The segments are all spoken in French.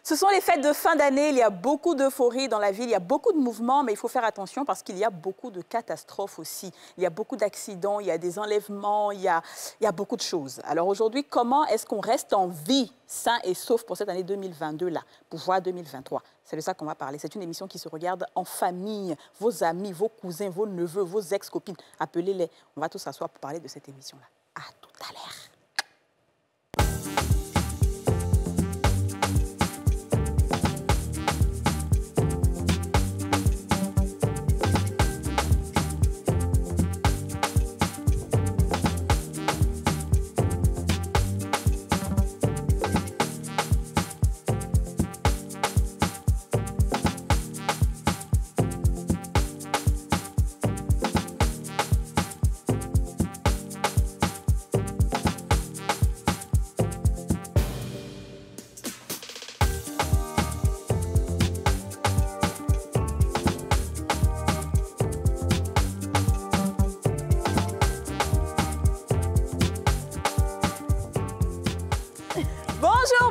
Ce sont les fêtes de fin d'année, il y a beaucoup d'euphorie dans la ville, il y a beaucoup de mouvements, mais il faut faire attention parce qu'il y a beaucoup de catastrophes aussi. Il y a beaucoup d'accidents, il y a des enlèvements, il y a beaucoup de choses. Alors aujourd'hui, comment est-ce qu'on reste en vie, sain et sauf pour cette année 2022-là, pour voir 2023? C'est de ça qu'on va parler. C'est une émission qui se regarde en famille, vos amis, vos cousins, vos neveux, vos ex-copines. Appelez-les. On va tous s'asseoir pour parler de cette émission-là. À tout à l'heure.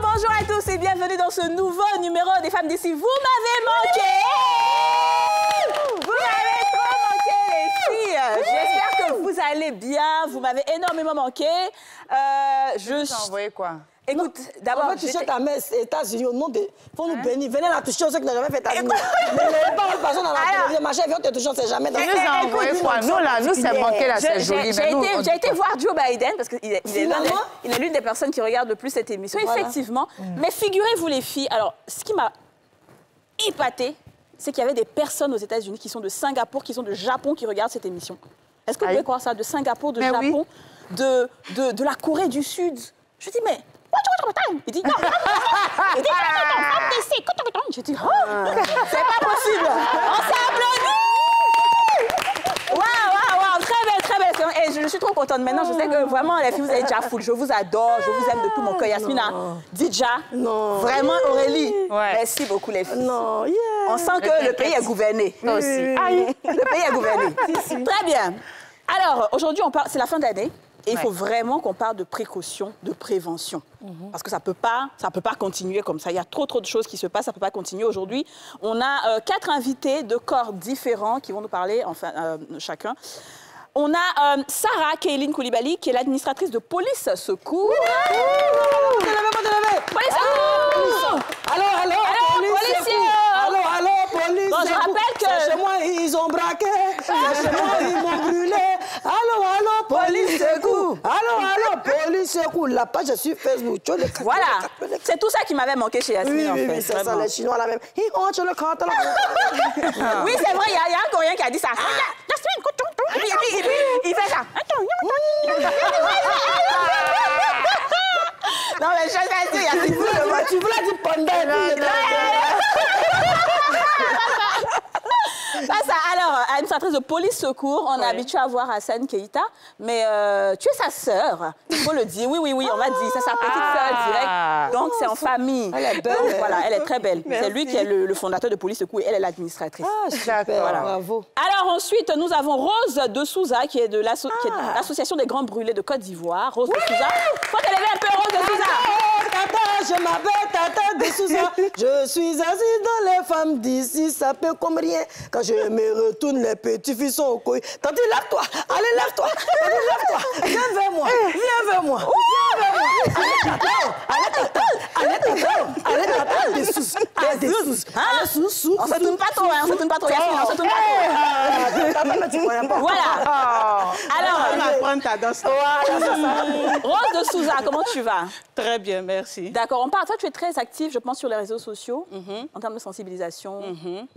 Bonjour à tous et bienvenue dans ce nouveau numéro des Femmes d'ici. Vous m'avez manqué! Vous m'avez trop manqué, les filles! J'espère que vous allez bien. Vous m'avez énormément manqué. Je t'ai envoyé quoi? Écoute, d'abord... On va toucher ta mère aux États-Unis au nom de... Faut nous bénir. Venez la toucher aux ceux qui n'ont jamais fait États-Unis. Les personnes dans la télévision, machin, ils vont te toucher, on ne sait jamais. Tu nous as envoyé quoi? Nous, là, nous, c'est manqué, là, c'est joli. J'ai été voir Joe Biden, parce qu'il est l'une des personnes qui regarde le plus cette émission, effectivement. Mais figurez-vous, les filles, alors, ce qui m'a épaté, c'est qu'il y avait des personnes aux États-Unis qui sont de Singapour, qui sont de Japon, qui regardent cette émission. Est-ce que vous pouvez croire ça? De Singapour, de Japon, de la Corée du Sud. Je dis, mais... Il dit non. Il dit je dis oh, c'est pas possible. On s'est applaudi. Waouh, très belle. Et je suis trop contente. Maintenant, je sais que vraiment les filles, vous êtes déjà full. Je vous adore, je vous aime de tout mon cœur. Yasmina, Didja, vraiment Aurélie. Merci beaucoup les filles. On sent que le pays est gouverné. Aussi. Le pays est gouverné. Très bien. Alors aujourd'hui, c'est la fin d'année. Et il faut vraiment qu'on parle de précaution, de prévention. Parce que ça peut pas continuer comme ça. Il y a trop de choses qui se passent, ça ne peut pas continuer. Aujourd'hui, on a 4 invités de corps différents qui vont nous parler, enfin, chacun. On a Sarah Keiline Koulibaly, qui est l'administratrice de Police Secours. Police Secours! Allô, policier! Allô, police! Bon, je rappelle que... Chez moi, ils ont braqué. Chez moi, ils m'ont brûlé. Allô, police secours! Allô, police secours! La page sur Facebook. Voilà, c'est tout ça qui m'avait manqué chez Yasmine, en fait. Oui, c'est ça, les Chinois, la même. Oui, c'est vrai, il y a un Coréen qui a dit ça. Yasmine, il fait ça. Non, mais je vais dire, Yasmine. Tu voulais dire Pondé. Alors, administratrice de Police Secours, on est habitué à voir Hassan Keïta, mais tu es sa sœur, il faut le dire. Oui, on m'a dit, c'est sa petite sœur directe, donc c'est en famille. Elle est belle. Donc, voilà, elle est très belle. C'est lui qui est le fondateur de Police Secours et elle est l'administratrice. Super, bravo. Alors ensuite, nous avons Rose de Souza, qui est de l'association des Grands Brûlés de Côte d'Ivoire. Rose de Souza, faut qu'elle lève un peu Rose de Souza. Je m'appelle Tata de Souza. Je suis assise dans les femmes d'ici, ça peut comme rien. Quand je me retourne, les petits filles sont au couilles. Tati, lève-toi. Allez, lève-toi. Allez, lève-toi. Viens vers moi. Allez, Tata de Souza. On se tourne pas trop, Yasmine, on se tourne pas trop. Voilà. Alors, on va prendre ta danse. Rose de Souza, comment tu vas? Très bien, merci. D'accord, on parle. Toi, tu es très active, je pense, sur les réseaux sociaux, en termes de sensibilisation.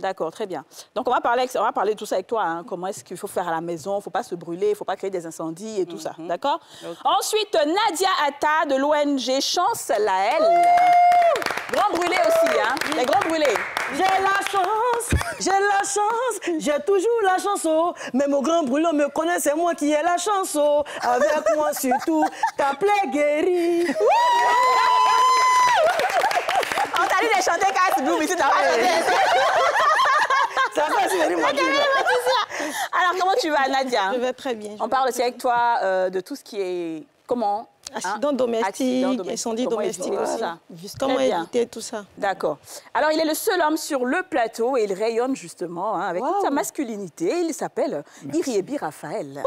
D'accord, très bien. Donc, on va parler de tout ça avec toi. Hein. Comment est-ce qu'il faut faire à la maison? Il ne faut pas se brûler, il ne faut pas créer des incendies et tout ça. D'accord? Ensuite, Nadia Atta de l'ONG Chance Laël. Grand brûlé aussi, hein? Les grands brûlés. J'ai la chance, j'ai toujours la chance. Même au grand brûleur me connaît, c'est moi qui ai la chance. Avec moi surtout, ta plaie guérie. On t'a dit de chanter Casse Blue, mais tu t'as pas chanté. Ça va, c'est moi qui Alors, comment tu vas, Nadia? Je vais très bien. On parle aussi avec toi de tout ce qui est... Comment Accident domestique, incendie domestique aussi. Comment éviter tout ça? D'accord. Alors, il est le seul homme sur le plateau et il rayonne justement avec toute sa masculinité. Il s'appelle Iriebi Raphaël.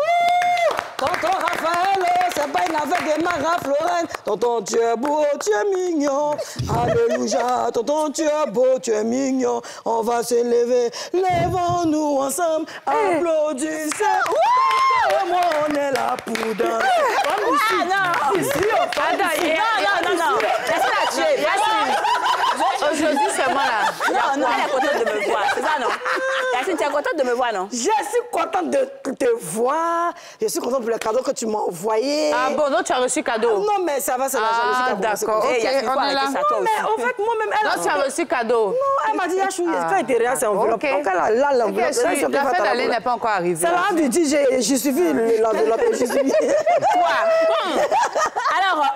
Tonton Raphaël, c'est pas une affaire de Mara Florence. Tonton, tu es beau, tu es mignon. Alléluia, tonton, tu es beau, tu es mignon. On va se lever, lèvons-nous ensemble, applaudissons. Moi, on est là pour danser. Non. Laisse-la tuer. Aujourd'hui, c'est moi là. Non, elle est contente de me voir, c'est ça, non? Yacine, tu es contente de me voir, non? Je suis contente de te voir. Je suis contente pour le cadeau que tu m'as envoyé. Ah bon, donc tu as reçu cadeau? Non, mais ça va, c'est la jalousie. D'accord, ok, on est là. Mais en fait, moi-même, elle... Non, tu as reçu cadeau? Non, elle m'a dit, Yachou, quand il était c'est enveloppe. Donc là, l'enveloppe. La fête d'aller n'est pas encore arrivée. Ça l'a dit, je suffis l'enveloppe, je suis... Alors,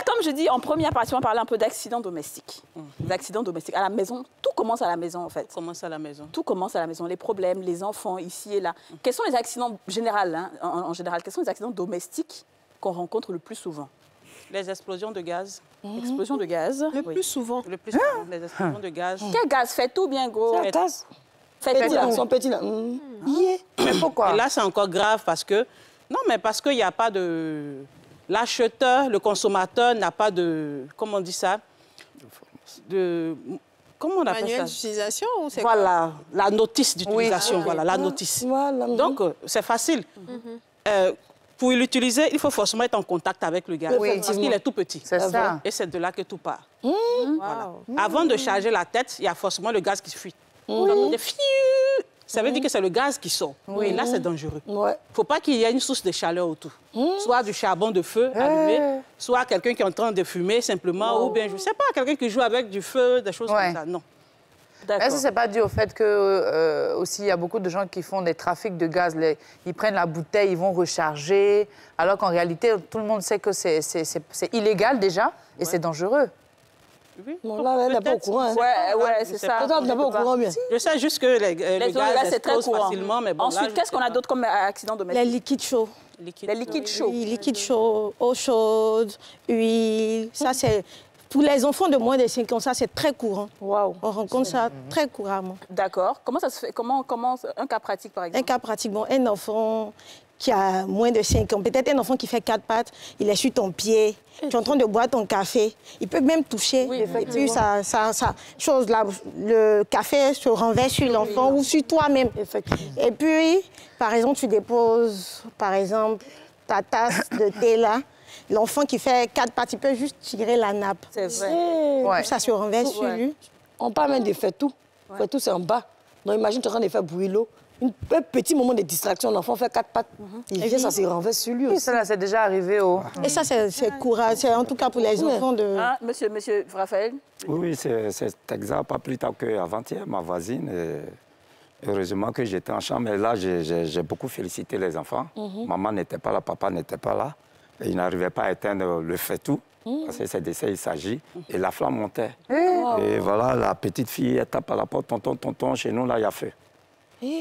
comme je dis, en première partie, on va parler un peu d'accidents domestiques. D'accidents domestiques. À la maison, tout commence à la maison, en fait. Tout commence à la maison. Tout commence à la maison. Les problèmes, les enfants, ici et là. Quels sont les accidents en général, quels sont les accidents domestiques qu'on rencontre le plus souvent? Les explosions de gaz. Explosions de gaz. Le plus souvent, les explosions de gaz. Quel gaz? Fait tout bien gros. C'est un gaz. Fait tout. Son petit là. Mais pourquoi? Et là, c'est encore grave parce que... Non, mais parce qu'il n'y a pas de... L'acheteur, le consommateur n'a pas de... Comment on dit ça? Comment on appelle ça? Manuel d'utilisation ou c'est Voilà, la notice d'utilisation, voilà, la notice. Voilà. Donc, c'est facile. Pour l'utiliser, il faut forcément être en contact avec le gaz. Oui, parce qu'il est tout petit. C'est ça. Et c'est de là que tout part. Voilà. Avant de charger la tête, il y a forcément le gaz qui fuit. Ça veut dire que c'est le gaz qui sort. Et là, c'est dangereux. Il ne faut pas qu'il y ait une source de chaleur autour. Soit du charbon de feu allumé, soit quelqu'un qui est en train de fumer simplement, ou bien, je ne sais pas, quelqu'un qui joue avec du feu, des choses comme ça. Non. Est-ce que ce n'est pas dû au fait que aussi il y a beaucoup de gens qui font des trafics de gaz, ils prennent la bouteille, ils vont recharger, alors qu'en réalité, tout le monde sait que c'est illégal déjà et c'est dangereux. Oui. Bon, là, elle n'est pas au courant. Hein. Ouais, c'est ça. Elle n'est pas au courant bien. Je sais juste que le gaz explose facilement, mais bon, ensuite, qu'est-ce qu'on a d'autre comme accident domestique? Les liquides chauds. Les liquides chauds. Oui, liquides chauds, eau chaude, huile. Ça, c'est... Pour les enfants de moins de 5 ans, ça, c'est très courant. Wow. On rencontre ça très couramment. D'accord. Comment ça se fait? Comment un cas pratique, par exemple? Un cas pratique, bon, un enfant qui a moins de 5 ans, peut-être un enfant qui fait 4 pattes, il est sur ton pied, tu es en train de boire ton café, il peut même toucher. Oui, et puis, chose là, le café se renverse sur l'enfant ou sur toi-même. Et puis, par exemple, tu déposes, par exemple, ta tasse de thé là. L'enfant qui fait 4 pattes, il peut juste tirer la nappe. C'est vrai. Ouais. Ça se renverse sur lui. On parle même de fait-tout. Fait-tout, c'est en bas. Donc imagine, tu es en train de faire bouillir l'eau. Un petit moment de distraction, l'enfant fait 4 pattes. Il vient, ça se renverse sur lui aussi. Ça, c'est déjà arrivé Et ça, c'est courage. C'est en tout cas pour les enfants de... Ah, monsieur Raphaël? Oui, c'est exact. Pas plus tard qu'avant-hier, ma voisine... Heureusement que j'étais en chambre. Et là, j'ai beaucoup félicité les enfants. Maman n'était pas là, papa n'était pas là. Et ils n'arrivaient pas à éteindre le feu-tout. Parce que c'est de ça il s'agit. Et la flamme montait. Et voilà, la petite fille, elle tape à la porte. Tonton, chez nous, là, il y a feu.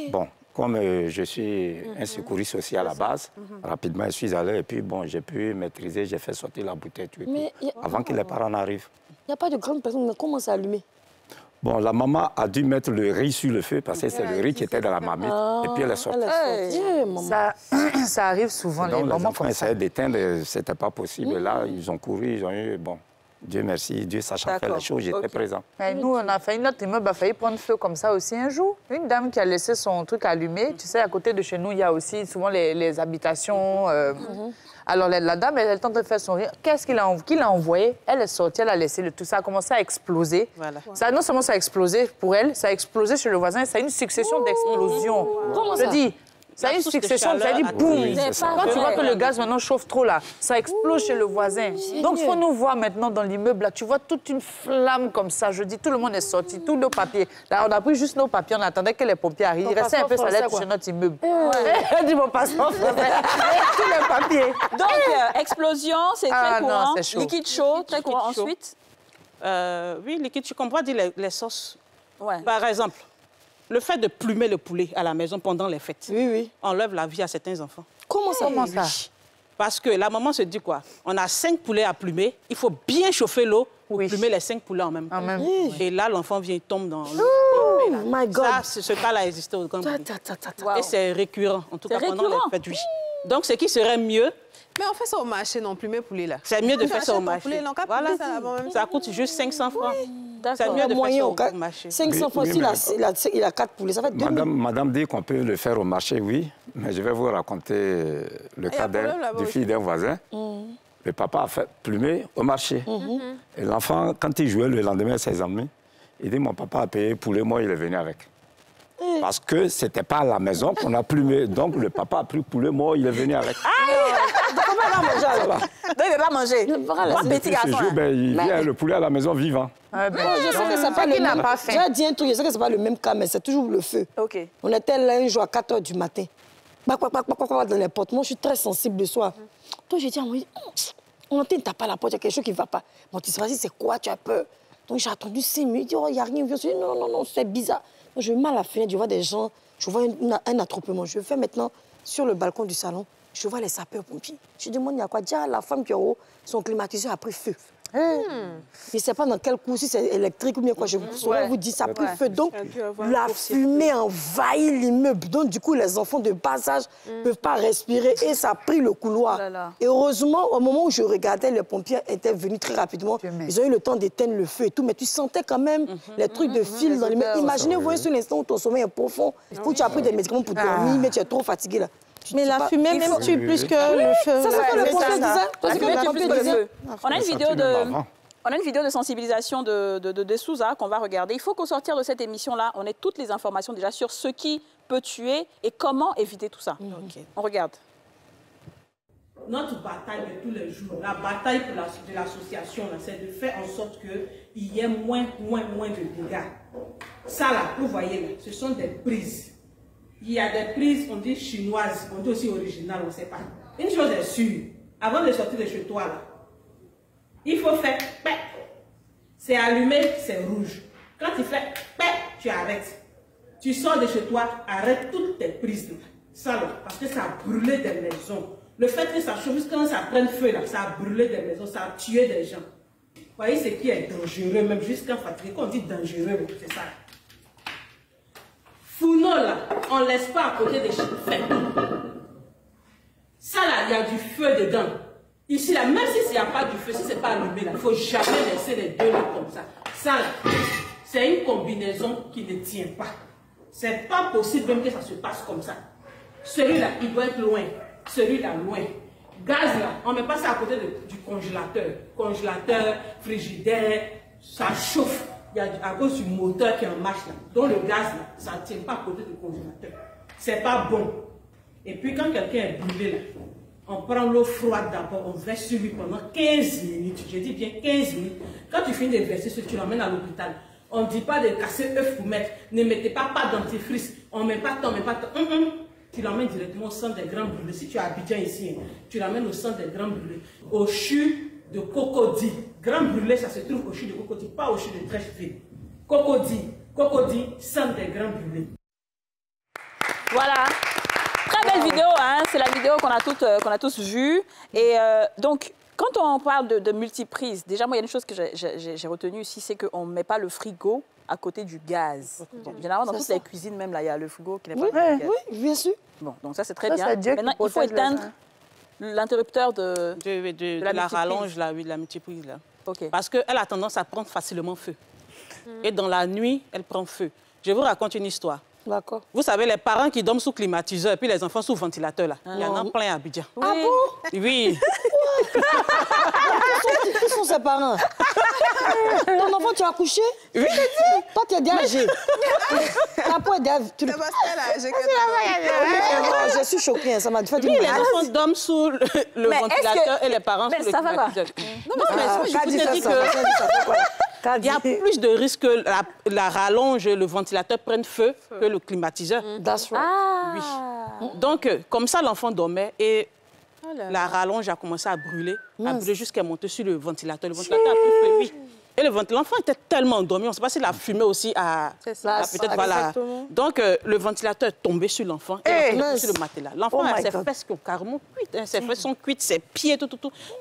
Bon, comme je suis un secouriste aussi à la base, rapidement, je suis allé. Et puis, bon, j'ai pu maîtriser, j'ai fait sortir la bouteille, avant que les parents n'arrivent. Il n'y a pas de grande personne, mais comment ça allumer? Bon, la maman a dû mettre le riz sur le feu parce que c'est le riz qui était dans la marmite. Et puis elle est sortie. Ça arrive souvent. Donc, les enfants essayaient d'éteindre, ce n'était pas possible. Et là, ils ont couru, ils ont eu... Bon, Dieu merci, Dieu sachant faire les choses, j'étais présent. Et nous, on a failli, notre immeuble a failli prendre feu comme ça aussi un jour. Une dame qui a laissé son truc allumé. Tu sais, à côté de chez nous, il y a aussi souvent les habitations... Alors, la dame, elle tente de faire son rire. Qu'est-ce qu'il a envoyé? Elle est sortie, elle a laissé le tout. Ça a commencé à exploser. Voilà. Ça, non seulement ça a explosé pour elle, ça a explosé chez le voisin. Ça a une succession d'explosions. Comment ça? Je dis, ça a une succession, ça dit boum. Quand tu vois que le gaz maintenant chauffe trop là, ça explose chez le voisin. Donc, il faut nous voir maintenant dans l'immeuble là. Tu vois toute une flamme comme ça. Je dis, tout le monde est sorti, tous nos papiers. Là, on a pris juste nos papiers, on attendait que les pompiers arrivent. Il restait un peu, ça allait toucher notre immeuble. Elle dit, mon passeport, tous les papiers. Donc, explosion, c'est très courant. Non, c'est chaud. Liquide chaud, très courant. Ensuite? Oui, liquide chaud. On va dire les sauces. Par exemple, le fait de plumer le poulet à la maison pendant les fêtes enlève la vie à certains enfants. Comment ça? Oui. Parce que la maman se dit quoi? On a 5 poulets à plumer, il faut bien chauffer l'eau pour plumer les 5 poulets en même temps. Et là, l'enfant vient, il tombe dans l'eau. Oh my God! Ça, ce cas-là existait au Grand Bouli. Et c'est récurrent, en tout cas pendant les fêtes, oui. Donc, ce qui serait mieux... Mais on fait ça au marché, non plus, mes poulets, là. C'est mieux de faire ça au marché. Poulet, non, voilà. Ça coûte juste 500 francs. C'est mieux de faire ça au marché. 500 francs, il a 4 poulets, ça fait 2000. Madame dit qu'on peut le faire au marché, oui. Mais je vais vous raconter le cas du fils d'un voisin. Le papa a fait plumer au marché. Et l'enfant, quand il jouait le lendemain à ses amis, il dit, mon papa a payé poulet, moi, il est venu avec. Parce que ce n'était pas à la maison qu'on a plumé. Donc, le papa a pris poulet, moi, il est venu avec. Donc, on va manger alors. Donc, il ne veut pas manger. Bon petit garçon. Ce jour, il vient le poulet à la maison vivant. Je sais que c'est pas le même. J'ai dit un truc, je sais que c'est pas le même cas, mais c'est toujours le feu. On était là un jour à 4 h du matin. Dans les portes. Moi, je suis très sensible le soir. Donc, j'ai dit à moi, on entend une tape à la porte, il y a quelque chose qui ne va pas. Bon, tu sais, vas-y, c'est quoi, tu as peur? Donc, j'ai attendu 5 minutes, il dit, oh, il n'y a rien. Je dis, non, c'est bizarre. Donc, je mets à la fenêtre, je vois des gens, je vois un attroupement. Je fais maintenant sur le balcon du salon, je vois les sapeurs-pompiers. Je demande, il y a quoi? Déjà, la femme qui est en haut, son climatiseur a pris feu. Je ne sais pas dans quel coup, si c'est électrique ou bien quoi, je saurais vous dire, ça a pris feu. Donc, la fumée envahit l'immeuble. Donc, du coup, les enfants de bas âge ne peuvent pas respirer et ça a pris le couloir. Et heureusement, au moment où je regardais, les pompiers étaient venus très rapidement. Ils ont eu le temps d'éteindre le feu et tout, mais tu sentais quand même les trucs de fil dans l'immeuble. Imaginez, vous voyez, sur l'instant où ton sommeil est profond, où tu as pris des médicaments pour dormir, mais tu es trop fatigué là. Mais la fumée même tue plus que le feu. Ça, c'est ce que le pompier disait. La fumée tue plus que le feu. On a une vidéo de sensibilisation de Souza qu'on va regarder. Il faut qu'au sortir de cette émission-là, on ait toutes les informations déjà sur ce qui peut tuer et comment éviter tout ça. On regarde. Notre bataille de tous les jours, la bataille de l'association, c'est de faire en sorte qu'il y ait moins de dégâts. Ça, là, vous voyez, là, ce sont des prises. Il y a des prises, on dit chinoises, on dit aussi originales, on ne sait pas. Une chose est sûre, avant de sortir de chez toi, là, il faut faire pep. C'est allumé, c'est rouge. Quand tu fais pep, tu arrêtes. Tu sors de chez toi, arrête toutes tes prises. Là. Ça, là, parce que ça a brûlé des maisons. Le fait que ça chauffe, quand ça prenne feu, là, ça a brûlé des maisons, ça a tué des gens. Vous voyez ce qui est dangereux, même jusqu'à fatigué. Quand on dit dangereux, c'est ça. Fourneau, là, on ne laisse pas à côté des chiens. Ça, là, il y a du feu dedans. Ici, là, même si il n'y a pas du feu, si ce n'est pas allumé, là, il ne faut jamais laisser les deux là comme ça. Ça, là, c'est une combinaison qui ne tient pas. Ce n'est pas possible même que ça se passe comme ça. Celui-là, il doit être loin. Celui-là, loin. Gaz, là, on ne met pas ça à côté du congélateur. Congélateur, frigidaire, ça chauffe. Il y a à cause du moteur qui est en marche là. Donc le gaz là, ça ne tient pas à côté du congélateur. C'est pas bon. Et puis quand quelqu'un est brûlé là, on prend l'eau froide d'abord, on verse sur lui pendant 15 minutes. Je dis bien 15 minutes. Quand tu finis de verser sur, tu l'emmènes à l'hôpital. On ne dit pas de casser œuf pour mettre. Ne mettez pas dentifrice. On ne met pas de temps, on ne met pas de temps. Tu l'emmènes directement au centre des grands brûlés. Si tu as Abidjan ici, tu l'emmènes au centre des grands brûlés. Au CHU de Cocody. Grand brûlé, ça se trouve au CHU de Cocody, pas au CHU de Trècheville. Cocody, centre des grands brûlés. Voilà. Très belle vidéo, hein? C'est la vidéo qu'on a tous vue. Et donc, quand on parle de multiprise, déjà, moi, il y a une chose que j'ai retenue ici, c'est qu'on ne met pas le frigo à côté du gaz. Donc, généralement, dans toutes les cuisines, même, là, il y a le frigo qui n'est pas gaz. Oui, bien sûr. Bon, donc ça, c'est très bien. Maintenant, il faut éteindre l'interrupteur de la rallonge, là, oui, de la multiprise. Là. Parce qu'elle a tendance à prendre facilement feu. Et dans la nuit, elle prend feu. Je vous raconte une histoire. D'accord. Vous savez, les parents qui dorment sous climatiseur et puis les enfants sous ventilateur, là, il y en a plein à Abidjan. Oui. Ah bon? Oui. Qui sont ses parents? Ton enfant, tu as accouché? Oui. Toi, tu es déjà âgé. Ta peau est déjà... Je suis choquée, ça m'a fait du mal. Les enfants dorment sous le ventilateur et les parents sous le climatiseur. Non, mais je vous ai dit que... Il y a plus de risques que la rallonge, le ventilateur prenne feu que le climatiseur. That's right. Ah. Oui. Donc, comme ça, l'enfant dormait et la rallonge a commencé à brûler jusqu'à monter sur le ventilateur. Le ventilateur a pris feu, oui. Et l'enfant était tellement endormi, on ne sait pas s'il a fumé aussi à... peut-être, voilà. Donc, le ventilateur est tombé sur l'enfant et sur le matelas. L'enfant, ses fesses sont carrément cuites. Ses fesses sont cuites, ses pieds, tout.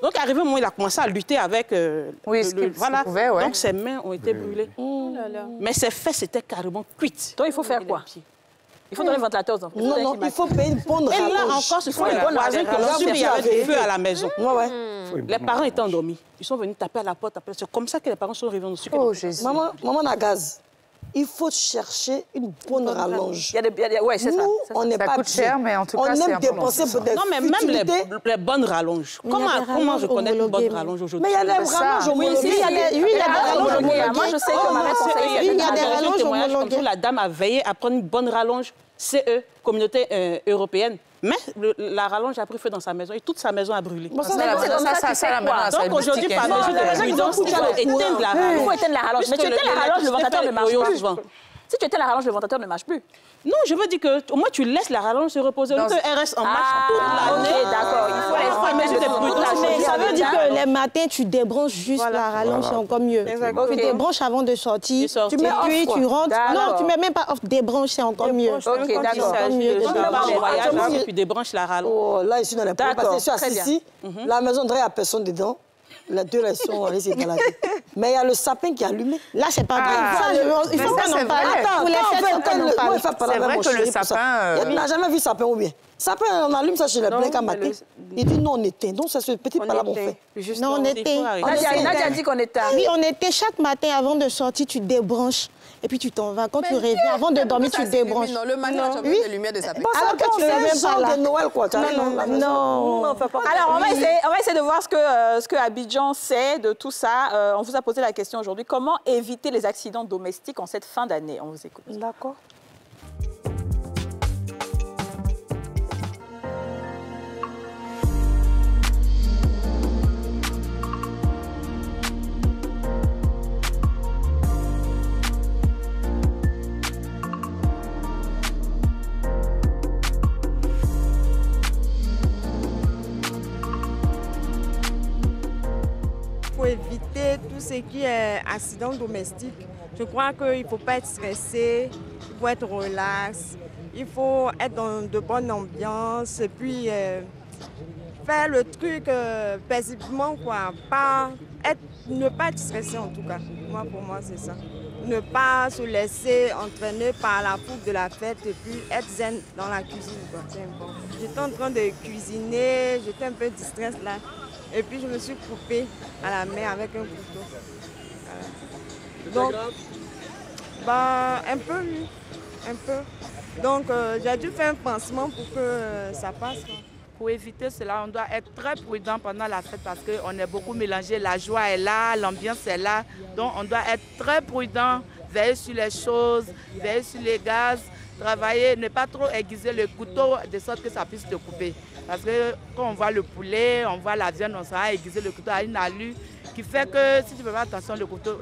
Donc, arrivé au moment où il a commencé à lutter avec... voilà. Donc, ses mains ont été brûlées. Mais ses fesses étaient carrément cuites. Donc, il faut faire quoi? Il faut donner le ventilateur aux enfants. Non, il faut payer une bonne rallonge. Et là encore, ce sont les voisins qui ont su qu'il y avait du feu à la maison. Les parents étaient endormis. Ils sont venus taper à la porte. C'est comme ça que les parents sont revenus dessus. Oh, Jésus. Maman Nagaz, il faut chercher une bonne rallonge. Oui, c'est ça. Nous, on n'est pas coûte cher, mais en tout cas, on aime dépenser pour des non, mais même les bonnes rallonges. Comment reconnaître une bonne rallonge aujourd'hui? Mais il y a des rallonges homologuées. Oui, il y a des rallonges homologuées. Moi, je sais que ma mère conseille. Il y a des rallonges homologuées. La dame a veillé à prendre une bonne rallonge CE, communauté européenne. Mais la rallonge a pris feu dans sa maison et toute sa maison a brûlé. Donc aujourd'hui, par mesure de prudence, il faut éteindre la rallonge. Il faut éteindre la rallonge. Mais tu éteins la rallonge, le ventilateur ne marche pas. Si tu éteins la rallonge, le ventilateur ne marche plus. Non, je veux dire qu'au moins tu laisses la rallonge se reposer. Donc elle reste en marche toute l'année. D'accord. Il faut les prudence. Mais ça veut dire que les matins, tu débranches juste la rallonge, c'est encore mieux. Tu débranches avant de sortir. Tu mets puis tu rentres. Non, tu mets même pas off, débranche, c'est encore mieux. Ok, d'accord. Tu débranches la rallonge. Oh, là, ici, dans les problèmes. Parce que je suis assise ici, la maison de il n'y a personne dedans. Les deux, elles sont allées se balader. Mais il y a le sapin qui est allumé. Là, c'est pas grave. Il faut qu'on en parle. Attends, c'est vrai que le sapin... Il n'a jamais vu sapin ou bien? Sapin, on allume ça chez les Blancs à matin. Il dit non, on éteint. Donc, c'est ce petit palabre qu'on fait. Non, on éteint. Nadia dit qu'on éteint. Oui, on éteint chaque matin avant de sortir, tu débranches. Et puis tu t'en vas. Quand tu reviens, avant de dormir, tu débranches. Non, le matin, tu as besoin de lumière de sapin. Alors que tu es même pas de Noël, quoi. Non. Alors, on va essayer de voir ce que Abidjan sait de tout ça. On vous a posé la question aujourd'hui. Comment éviter les accidents domestiques en cette fin d'année? On vous écoute. D'accord. Pour éviter tout ce qui est accident domestique, je crois qu'il ne faut pas être stressé, il faut être relax, il faut être dans de bonnes ambiances et puis faire le truc paisiblement, quoi. Ne pas être stressé en tout cas. Pour moi, c'est ça. Ne pas se laisser entraîner par la foule de la fête et puis être zen dans la cuisine, quoi. C'est important. J'étais en train de cuisiner, j'étais un peu distraite là. Et puis je me suis coupée à la main avec un couteau. Donc, un peu, oui. Un peu. Donc, j'ai dû faire un pansement pour que ça passe. Pour éviter cela, on doit être très prudent pendant la fête parce qu'on est beaucoup mélangé. La joie est là, l'ambiance est là. Donc, on doit être très prudent, veiller sur les choses, veiller sur les gaz, travailler, ne pas trop aiguiser le couteau de sorte que ça puisse te couper. Parce que quand on voit le poulet, on voit la viande, on s'en aiguiser le couteau à une allure qui fait que si tu ne fais pas attention, le couteau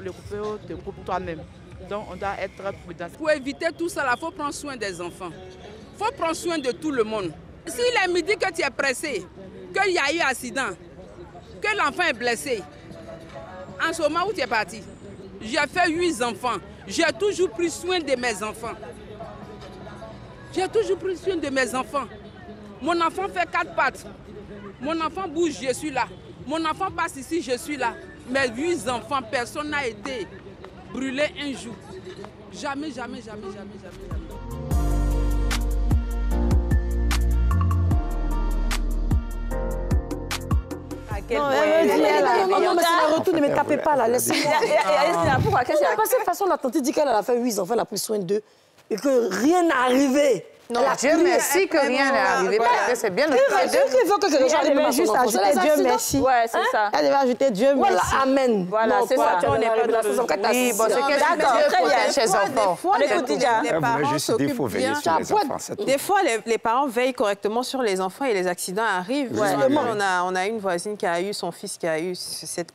te coupe toi-même. Donc on doit être très prudent. Pour éviter tout ça, il faut prendre soin des enfants. Il faut prendre soin de tout le monde. S'il est midi que tu es pressé, qu'il y a eu accident, que l'enfant est blessé, en ce moment où tu es parti, j'ai fait 8 enfants. J'ai toujours pris soin de mes enfants. J'ai toujours pris soin de mes enfants. Mon enfant fait 4 pattes. Mon enfant bouge, je suis là. Mon enfant passe ici, je suis là. Mes 8 enfants, personne n'a été brûlé un jour. Jamais, jamais, jamais, jamais, jamais. Non, mais c'est le retour, ne me tapez pas là, laissez-moi. Pourquoi? Qu'est-ce qu'il y a? Parce que de toute façon, la tante dit qu'elle a fait 8 enfants, elle a pris soin d'eux et que rien n'est arrivé. Non, Dieu merci que rien n'est arrivé. Parce que c'est bien le cas. Il faut que quelque chose arrive à juste ajouter Dieu merci. Ouais, c'est ça. Elle devait ajouter Dieu merci. Voilà, amen. Voilà, c'est ça. Oui, bon, c'est qu'est-ce que Dieu protège ses enfants. On écoute déjà. Les parents s'occupent bien. Des fois, les parents veillent correctement sur les enfants et les accidents arrivent. Justement, on a une voisine qui a eu son fils qui a eu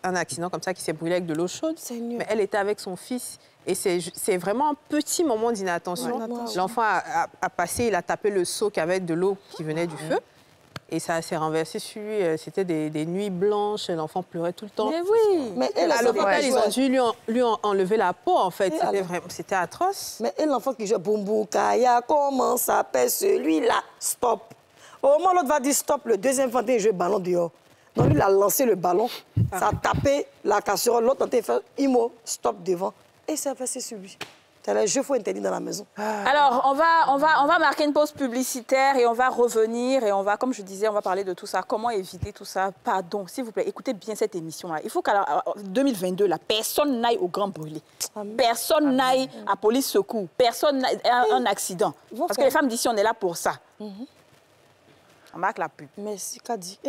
un accident comme ça, qui s'est brûlé avec de l'eau chaude. Mais elle était avec son fils. Et c'est vraiment un petit moment d'inattention. L'enfant a passé, il a tapé le seau qui avait de l'eau qui venait du feu. Et ça s'est renversé sur lui. C'était des nuits blanches. L'enfant pleurait tout le temps. Mais oui. Mais à l'hôpital, ils ont dû lui enlever la peau, en fait. C'était atroce. Mais et l'enfant qui joue Boum Boum Kaya, comment s'appelle celui-là? Stop. Au moment où l'autre va dire stop, le deuxième enfant il joue le ballon dehors. Donc lui, il a lancé le ballon, ça a tapé la casserole, l'autre a fait Imo, stop devant. Et ça a passé sur lui. C'est le jeu, il faut interdire dans la maison. Alors, on va marquer une pause publicitaire et on va revenir et on va, comme je disais, on va parler de tout ça. Comment éviter tout ça? Pardon, s'il vous plaît, écoutez bien cette émission-là. Il faut qu'en 2022, là, personne n'aille au Grand Brûlé. Personne n'aille à police secours. Personne n'aille à un accident. Parce que les femmes d'ici, on est là pour ça. On marque la pub. Merci, Kadi.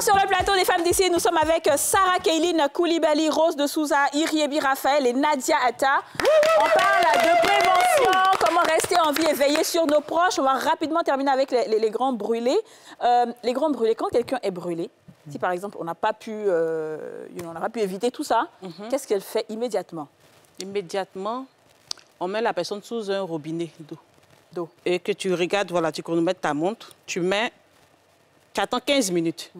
Sur le plateau des femmes d'ici, nous sommes avec Sarah Keiline Koulibaly, Rose de Souza, Iriebi Raphaël et Nadia Atta. On parle de prévention, comment rester en vie et veiller sur nos proches. On va rapidement terminer avec les grands brûlés. Les grands brûlés, quand quelqu'un est brûlé, si par exemple on n'a pas pu éviter tout ça, qu'est-ce qu'elle fait immédiatement? Immédiatement, on met la personne sous un robinet d'eau. Et que tu regardes, voilà, tu chronomètres ta montre, tu attends 15 minutes.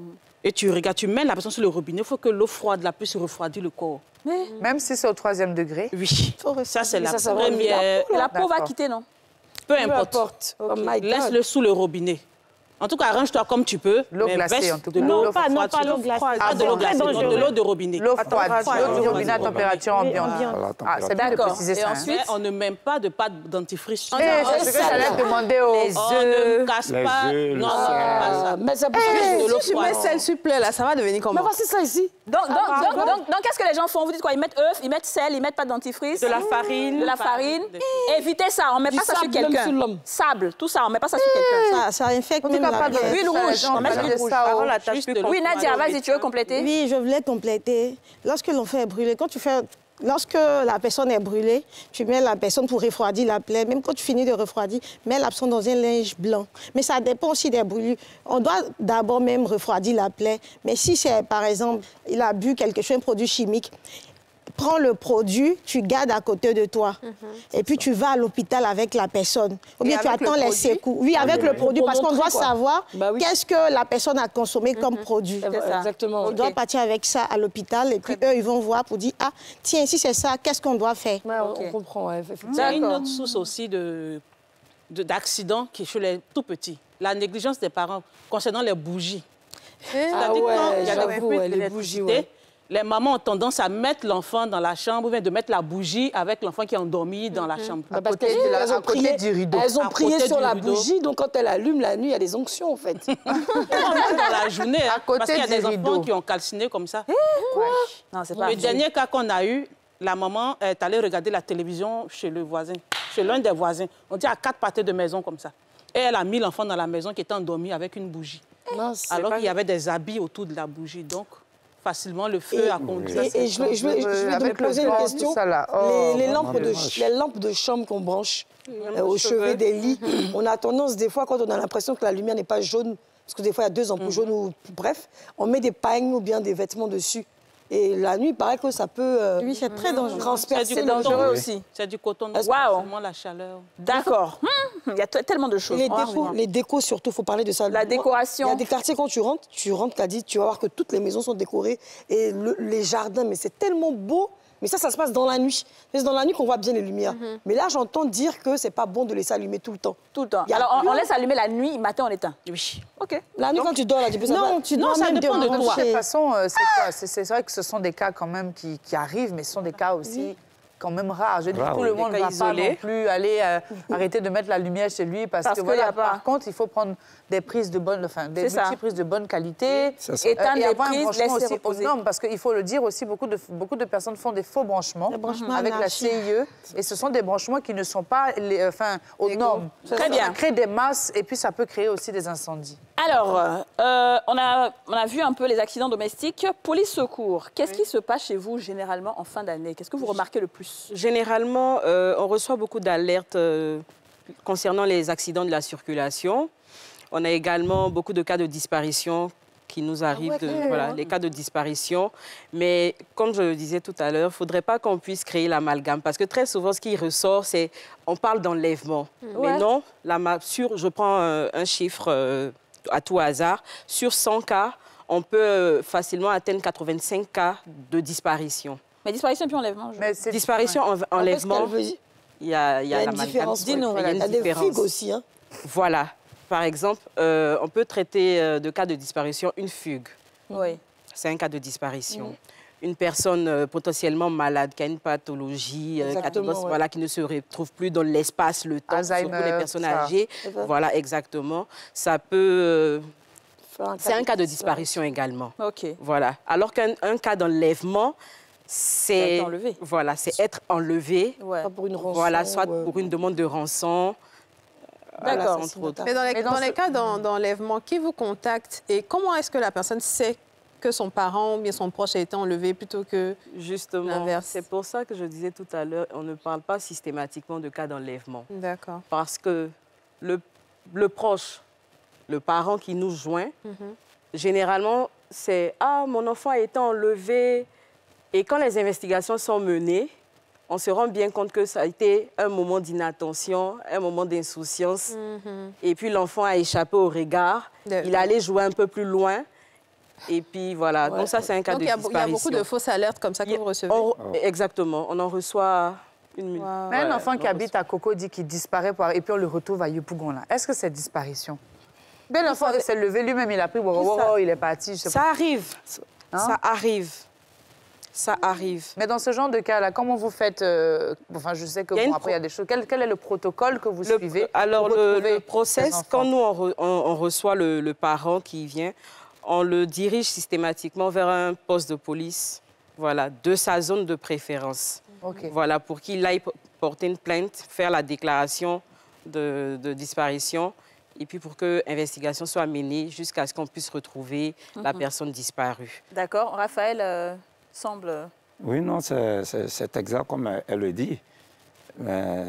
Et tu regardes, tu mets la personne sur le robinet, il faut que l'eau froide la puisse refroidir le corps. Mais... Même si c'est au 3e degré? Oui. Ça, c'est la première. La peau va quitter, non? Peu importe. Laisse-le sous le robinet. En tout cas, arrange-toi comme tu peux. L'eau glacée, en tout cas. Non, pas l'eau glacée. Ah, de l'eau glacée, de l'eau de robinet. L'eau froide. L'eau du robinet à température ambiante. C'est bien de préciser ça. Et ensuite, on ne met pas de pâte dentifrice. C'est ce que j'allais demander aux œufs. On ne casse pas. Non, pas ça. Mais c'est pour ça que si tu mets sel supplément, là, ça va devenir comment? Mais voici ça ici. Donc, qu'est-ce que les gens font? Vous dites quoi? Ils mettent œufs, ils mettent sel, ils mettent pâte dentifrice. De la farine. De la farine. Évitez ça, on ne met pas ça sur quelqu'un. Sable, tout ça, on ne met pas ça sur quelqu'un. Ça infecte même la peau. Huile rouge, on met l'huile rouge. Oui, Nadia, vas-y, tu veux compléter? Oui, je voulais compléter. Lorsque l'enfant est brûlé, lorsque la personne est brûlée, tu mets la personne pour refroidir la plaie. Même quand tu finis de refroidir, mets la personne dans un linge blanc. Mais ça dépend aussi des brûlures. On doit d'abord même refroidir la plaie. Mais si c'est, par exemple, il a bu quelque chose, un produit chimique, prends le produit, tu gardes à côté de toi. Et puis tu vas à l'hôpital avec la personne. Ou bien tu attends les secours. Oui, avec le produit, parce qu'on doit savoir qu'est-ce que la personne a consommé comme produit. Exactement. On doit partir avec ça à l'hôpital et puis eux, ils vont voir pour dire, ah, tiens, si c'est ça, qu'est-ce qu'on doit faire? On comprend, Il y a une autre source aussi d'accidents qui est chez les tout petits. La négligence des parents concernant les bougies. C'est-à-dire quand il y a des bougies, les mamans ont tendance à mettre l'enfant dans la chambre ou bien de mettre la bougie avec l'enfant qui est endormi dans la chambre. Parce qu'elles ont prié du rideau. Elles ont prié sur la bougie, donc quand elle allume la nuit, il y a des onctions en fait. Dans la journée, parce qu'il y a des enfants qui ont calciné comme ça. Non, c'est pas le dernier cas qu'on a eu, la maman est allée regarder la télévision chez le voisin, chez l'un des voisins. On dit à 4 pâtés de maison comme ça. Et elle a mis l'enfant dans la maison qui était endormi avec une bougie. Alors qu'il y avait des habits autour de la bougie. Donc, facilement, le feu a conduit. Et je vais donc poser une question. Les lampes de chambre qu'on branche au chevet des lits, on a tendance, des fois, quand on a l'impression que la lumière n'est pas jaune, parce que des fois, il y a 2 ampoules jaunes, ou bref, on met des paignes ou bien des vêtements dessus. Et la nuit, il paraît que ça peut oui, c'est très dangereux. Transpercer. C'est dangereux aussi. C'est du coton. Waouh. La chaleur. D'accord. Il y a tellement de choses. Les décos, surtout, il faut parler de ça. La décoration. Il y a des quartiers, quand tu rentres, Kadi, tu vas voir que toutes les maisons sont décorées. Et les jardins, mais c'est tellement beau. Mais ça se passe dans la nuit. C'est dans la nuit qu'on voit bien les lumières. Mais là, j'entends dire que c'est pas bon de laisser allumer tout le temps. Tout le temps. Alors, on laisse allumer la nuit, matin, on éteint. Oui. OK. La nuit, quand tu dors, là, tu peux savoir. Non, ça dépend de toi. De toute façon, c'est vrai que ce sont des cas quand même qui arrivent, mais ce sont des cas aussi quand même rares. Je dis tout le monde ne va pas non plus aller arrêter de mettre la lumière chez lui parce que voilà. Par contre, il faut prendre des prises de bonne, des multiprises de bonne qualité. Éteindre les prises, laisser reposer. Non, parce qu'il faut le dire aussi, beaucoup de personnes font des faux branchements avec la CIE. Et ce sont des branchements qui ne sont pas aux normes. Très bien. Ça crée des masses et puis ça peut créer aussi des incendies. Alors, on a vu un peu les accidents domestiques. Police secours, qu'est-ce qui se passe chez vous généralement en fin d'année? Qu'est-ce que vous remarquez le plus? Généralement, on reçoit beaucoup d'alertes concernant les accidents de la circulation. On a également beaucoup de cas de disparition qui nous arrivent, les cas de disparition. Mais comme je le disais tout à l'heure, il ne faudrait pas qu'on puisse créer l'amalgame parce que très souvent, ce qui ressort, c'est on parle d'enlèvement. Mais non, je prends un chiffre à tout hasard. Sur 100 cas, on peut facilement atteindre 85 cas de disparition. Mais disparition et puis enlèvement. Disparition, enlèvement, il y a une différence. Dis-nous, il y a des fugues aussi. Hein. Voilà. Par exemple, on peut traiter de cas de disparition une fugue. Oui. C'est un cas de disparition. Une personne potentiellement malade, qui a une pathologie, qui ne se retrouve plus dans l'espace, le temps, Alzheimer, surtout les personnes âgées. Voilà, exactement. Ça peut... C'est un cas de disparition également. OK. Voilà. Alors qu'un cas d'enlèvement, c'est... Être enlevé. Voilà, c'est être enlevé. Ouais. Pas pour une rançon. Voilà, soit pour une demande de rançon. D'accord. Mais dans les cas d'enlèvement, qui vous contacte et comment est-ce que la personne sait que son parent ou bien son proche a été enlevé plutôt que justement, c'est pour ça que je disais tout à l'heure, on ne parle pas systématiquement de cas d'enlèvement. D'accord. Parce que le proche, le parent qui nous joint, généralement, c'est « Ah, mon enfant a été enlevé ». Et quand les investigations sont menées, on se rend bien compte que ça a été un moment d'inattention, un moment d'insouciance. Et puis l'enfant a échappé au regard. Il allait jouer un peu plus loin. Et puis voilà. Donc ça, c'est un cas de disparition. Il y a beaucoup de fausses alertes comme ça que vous recevez. Exactement. On en reçoit une minute. Mais un enfant qui habite à Cocody qui disparaît et puis on le retrouve à Yopougon, là. Est-ce que c'est disparition? Ben, l'enfant s'est levé lui-même, il a pris, il est parti. Ça arrive. Ça arrive. Ça arrive. Mais dans ce genre de cas-là, comment vous faites enfin, je sais que après, il y a des choses. Quel est le protocole que vous suivez? Alors, le process, quand nous, on reçoit le parent qui vient, on le dirige systématiquement vers un poste de police, voilà, de sa zone de préférence. Voilà, pour qu'il aille porter une plainte, faire la déclaration de disparition, et puis pour que l'investigation soit menée jusqu'à ce qu'on puisse retrouver la personne disparue. D'accord. Raphaël semble... Oui, non, c'est exact comme elle le dit. Mais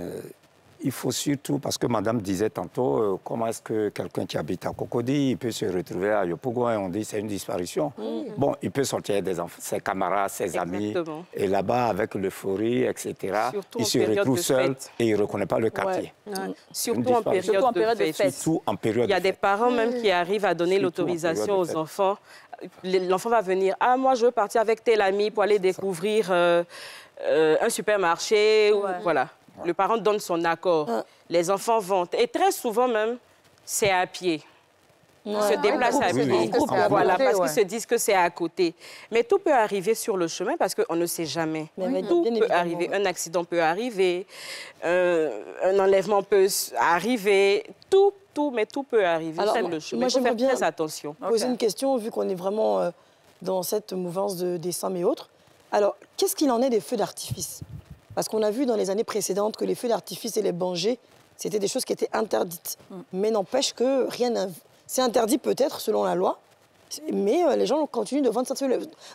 il faut surtout, parce que madame disait tantôt, comment est-ce que quelqu'un qui habite à Cocody, il peut se retrouver à Yopougon et on dit c'est une disparition. Bon, il peut sortir des enfants, ses camarades, ses amis, et là-bas, avec l'euphorie, etc., surtout il se retrouve seul et il ne reconnaît pas le quartier. Surtout en période de fête. Surtout en période de fête. Il y a des parents même qui arrivent à donner l'autorisation aux enfants. L'enfant va venir, ah, moi, je veux partir avec tel ami pour aller découvrir un supermarché, voilà. Le parent donne son accord. Les enfants vont. Et très souvent même, c'est à pied. Ils se déplacent à pied. Voilà, parce qu'ils se disent que c'est à côté. Mais tout peut arriver sur le chemin parce qu'on ne sait jamais. Tout peut arriver. Un accident peut arriver. Un enlèvement peut arriver. Tout peut arriver sur le chemin. Moi, il faut faire bien très attention. Poser une question, vu qu'on est vraiment dans cette mouvance de décembre et autres. Alors, qu'est-ce qu'il en est des feux d'artifice? Parce qu'on a vu dans les années précédentes que les feux d'artifice et les bangers, c'était des choses qui étaient interdites. Mais n'empêche que rien n'a... C'est interdit peut-être selon la loi, mais les gens continuent de vendre ça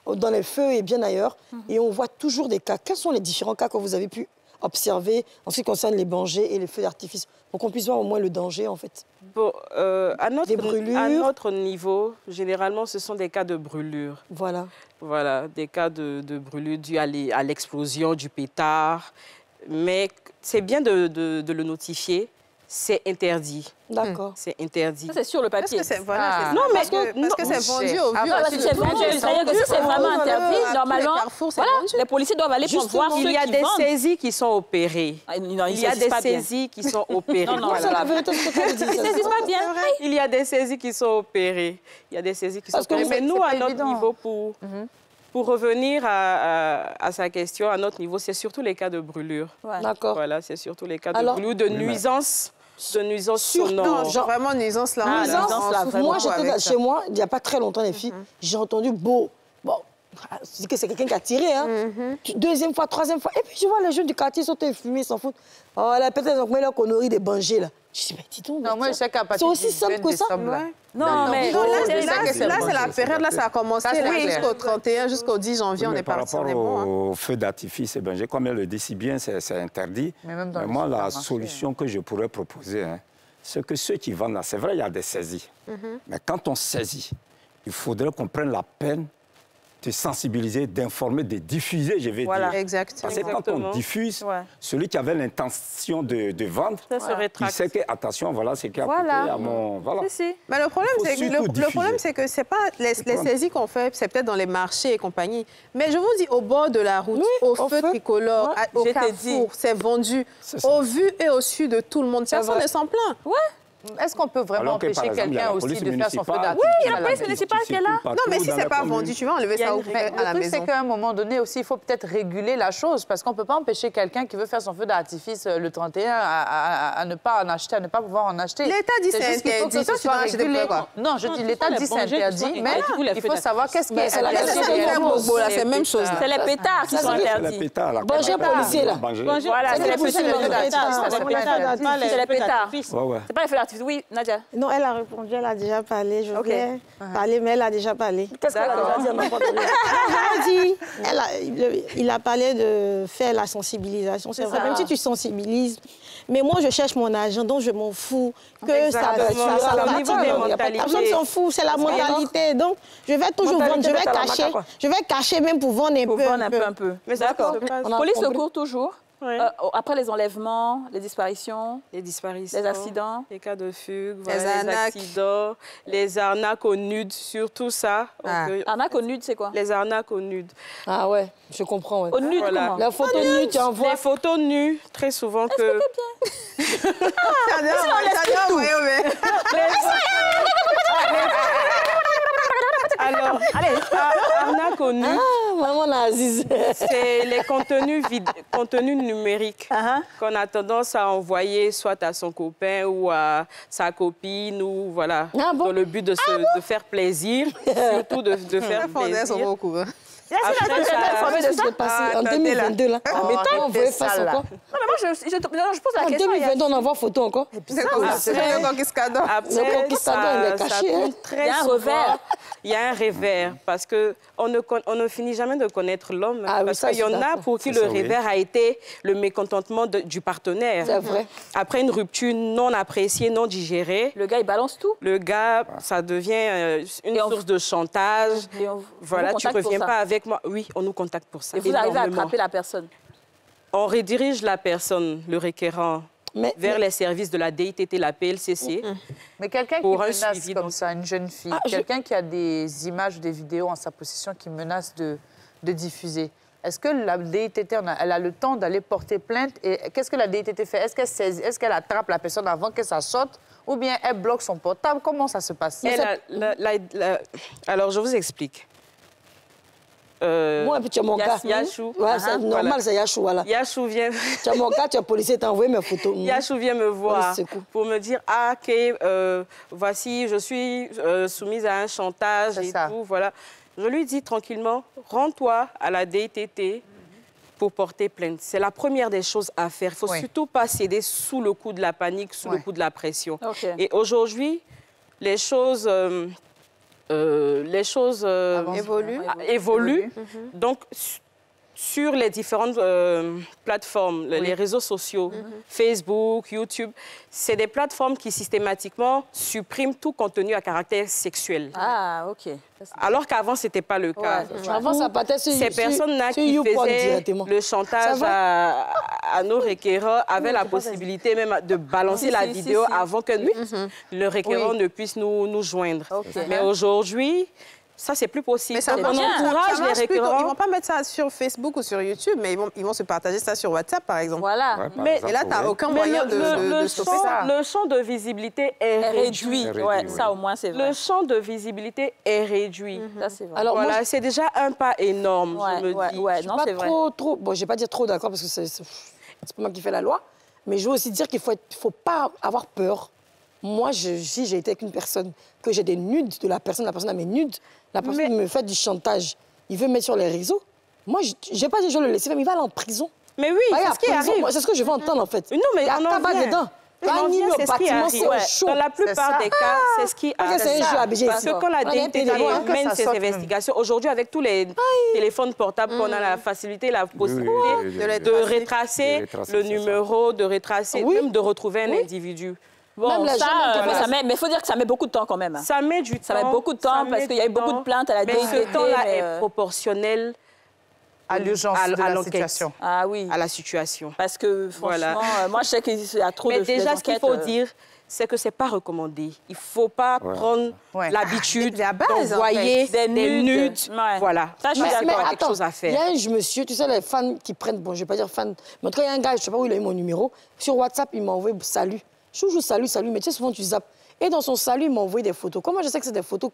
dans les feux et bien ailleurs. Et on voit toujours des cas. Quels sont les différents cas que vous avez pu observer en ce qui concerne les bangers et les feux d'artifice, pour qu'on puisse voir au moins le danger, en fait? Bon, à brûlures. À notre niveau, généralement, ce sont des cas de brûlures. Voilà, des cas de brûlure dus à l'explosion du pétard. Mais c'est bien de le notifier. C'est interdit. D'accord. C'est interdit. Ça, c'est sur le papier. Parce que c'est vendu au vu. Si c'est vendu, c'est-à-dire que si c'est vraiment interdit, normalement, les policiers doivent aller pour voir ceux qui vendent. Il y a des saisies qui sont opérées. Il y a des saisies qui sont opérées. Non, c'est la vérité ce que tu dis. Ils ne saisissent pas bien. Il y a des saisies qui sont opérées. Il y a des saisies qui sont opérées. Mais nous, à notre niveau, pour revenir à sa question, à notre niveau, c'est surtout les cas de brûlure. D'accord. Voilà, c'est surtout les cas de brûlure, de nuisance. De nuisance sonore. Genre vraiment nuisance là. Moi, j'étais chez moi, il n'y a pas très longtemps, les filles, j'ai entendu bon, je dis que c'est quelqu'un qui a tiré, hein. Deuxième fois, troisième fois. Et puis, je vois les jeunes du quartier sauter, fumer, s'en foutent. Oh, là, peut-être qu'ils ont mis leur connerie des bangers, là. Je dis, mais dis donc. Non, moi, je sais qu'à partir c'est aussi simple que ça. Non, mais là, c'est la période, là, ça a commencé jusqu'au 31, jusqu'au 10 janvier, on est parti. Par rapport au feu d'artifice, comme elle le dit si bien, c'est interdit. Mais moi, la solution que je pourrais proposer, c'est que ceux qui vendent là, c'est vrai, il y a des saisies. Mais quand on saisit, il faudrait qu'on prenne la peine de sensibiliser, d'informer, de diffuser, je vais dire. Exact. Parce que quand on diffuse, celui qui avait l'intention de vendre, il sait que, attention, voilà ce qui a coûté à mon... Voilà. Mais le problème, c'est que c'est pas les saisies qu'on fait, c'est peut-être dans les marchés et compagnie. Mais je vous dis, au bord de la route, au feu tricolore, au carrefour, c'est vendu au vu et au su de tout le monde. Personne ne s'en plaint. Est-ce qu'on peut vraiment empêcher quelqu'un aussi de faire son feu d'artifice? Oui, il y a la police municipale qui est là. Non, mais si c'est pas vendu, tu vas enlever ça à la maison. Le truc, c'est qu'à un moment donné aussi, il faut peut-être réguler la chose, parce qu'on ne peut pas empêcher quelqu'un qui veut faire son feu d'artifice le 31 à ne pas en acheter, à ne pas pouvoir en acheter. L'État dit c'est interdit. Toi, tu vas acheter quoi? Non, je dis l'État dit c'est interdit, mais il faut savoir qu'est-ce qui est interdit. C'est la même chose. C'est les pétards qui sont interdits. Bonjour, policier, là. Voilà, c'est les petits pétards. C'est les pétards. C'est pas les feux d'artifice. Oui, Nadia. Non, elle a répondu, elle a déjà parlé. Je voulais parler, mais elle a déjà parlé. Qu'est-ce qu'elle a dit? Il a parlé de faire la sensibilisation. C'est vrai, même si tu sensibilises. Mais moi, je cherche mon argent, donc je m'en fous que ça personne s'en fout, c'est la mentalité. Donc, je vais toujours vendre, je vais cacher même pour vendre un peu. D'accord. Police secours toujours. Après les enlèvements, les disparitions, les accidents, les cas de fugue, les accidents, les arnaques au nude, surtout ça. Arnaques au nude, c'est quoi? Les arnaques au nude. Ah ouais, je comprends. Au nude, comment? La photo nue, tu envoies. Les photos nues, très souvent que... Alors, arnaque au nu. Maman la Aziz. C'est les contenus numériques qu'on a tendance à envoyer soit à son copain ou à sa copine ou voilà, dans le but de faire plaisir, surtout de faire plaisir. Après, ça s'est passé en 2022, là. Mais toi, on voulait faire ça encore. Non, mais moi, je pose la question. En 2022, on envoie photo encore. C'est le conquistador. Le conquistador, il est caché. Il y a un revers. Il y a un revers, parce qu'on ne finit jamais de connaître l'homme. Parce qu'il y en a pour qui le revers a été le mécontentement du partenaire. C'est vrai. Après une rupture non appréciée, non digérée. Le gars, il balance tout. Le gars, ça devient une source de chantage. Voilà, tu ne reviens pas avec moi. Oui, on nous contacte pour ça. Et vous arrivez à attraper la personne? On redirige la personne, le requérant, vers les services de la DITT, la PLCC. Mais quelqu'un qui menace comme ça, une jeune fille, quelqu'un qui a des images, des vidéos en sa possession qui menace de diffuser, est-ce que la DITT, elle a le temps d'aller porter plainte? Et qu'est-ce que la DITT fait? Est-ce qu'elle attrape la personne avant que ça sorte? Ou bien elle bloque son portable? Comment ça se passe? Alors, je vous explique. Moi, tu as mon cas. Yachou. Ouais, c'est normal, c'est Yachou, voilà. Yachou vient... Tu as mon cas, tu as policier, t'as envoyé mes photos. Yachou vient me voir pour me dire, voici, je suis soumise à un chantage et tout, voilà. Je lui dis tranquillement, rends-toi à la DITT pour porter plainte. C'est la première des choses à faire. Il ne faut surtout pas céder sous le coup de la panique, sous le coup de la pression. Et aujourd'hui, les choses évoluent. Donc, sur les différentes plateformes, les réseaux sociaux, Facebook, YouTube, c'est des plateformes qui systématiquement suppriment tout contenu à caractère sexuel. Ah, OK. Alors qu'avant, ce n'était pas le cas. Avant, ça partait sur ces personnes-là qui faisaient le chantage à nos requérants avaient la possibilité même de balancer la vidéo avant que le requérant ne puisse nous joindre. Mais aujourd'hui, ça, c'est plus possible. Mais ça encourage les requérants. Ils ne vont pas mettre ça sur Facebook ou sur YouTube, mais ils vont se partager ça sur WhatsApp, par exemple. Voilà. Et là, tu n'as aucun moyen de stopper ça. Le champ de visibilité est réduit. Ça, au moins, c'est vrai. Le champ de visibilité est réduit. Ça, c'est vrai. Alors, voilà, c'est déjà un pas énorme, je me dis. Non, c'est vrai. Bon, je ne vais pas dire trop d'accord, parce que c'est pas moi qui fais la loi, mais je veux aussi dire qu'il ne faut pas avoir peur. Moi, si j'ai été avec une personne, que j'ai des nudes de la personne a mes nudes, la personne me fait du chantage, il veut mettre sur les réseaux, moi, je n'ai pas dit je le laisser, mais il va aller en prison. Mais oui, c'est ce qui arrive. C'est ce que je veux entendre, en fait. Non, mais il y a tabac dedans. C'est ce qui arrive. Dans la plupart des cas, c'est ce qui arrive. Parce que quand la DNPD mène ses investigations, aujourd'hui, avec tous les téléphones portables qu'on a la facilité, la possibilité de retracer le numéro, de retracer, même de retrouver un individu. Bon, mais il faut dire que ça met beaucoup de temps quand même. Ça met du temps. Ça met beaucoup de temps parce qu'il y a eu beaucoup de plaintes à la DNPD. Mais ce temps-là est proportionnel à l'urgence de la situation. Ah oui. À la situation. Parce que, franchement, moi, je sais qu'il y a trop de enquêtes. Mais déjà, ce qu'il faut dire, c'est que ce n'est pas recommandé. Il ne faut pas prendre l'habitude d'envoyer des nudes. Voilà. Ça, je suis d'accord, il y a quelque chose à faire. Il y a un monsieur, tu sais, les fans qui prennent, bon, je ne vais pas dire fan, mais en tout cas, il y a un gars, je ne sais pas où il a eu mon numéro. Sur WhatsApp, il m'a envoyé salut. Toujours salut, mais tu sais, souvent, tu zappes. Et dans son salut, il m'a envoyé des photos. Comment je sais que c'est des photos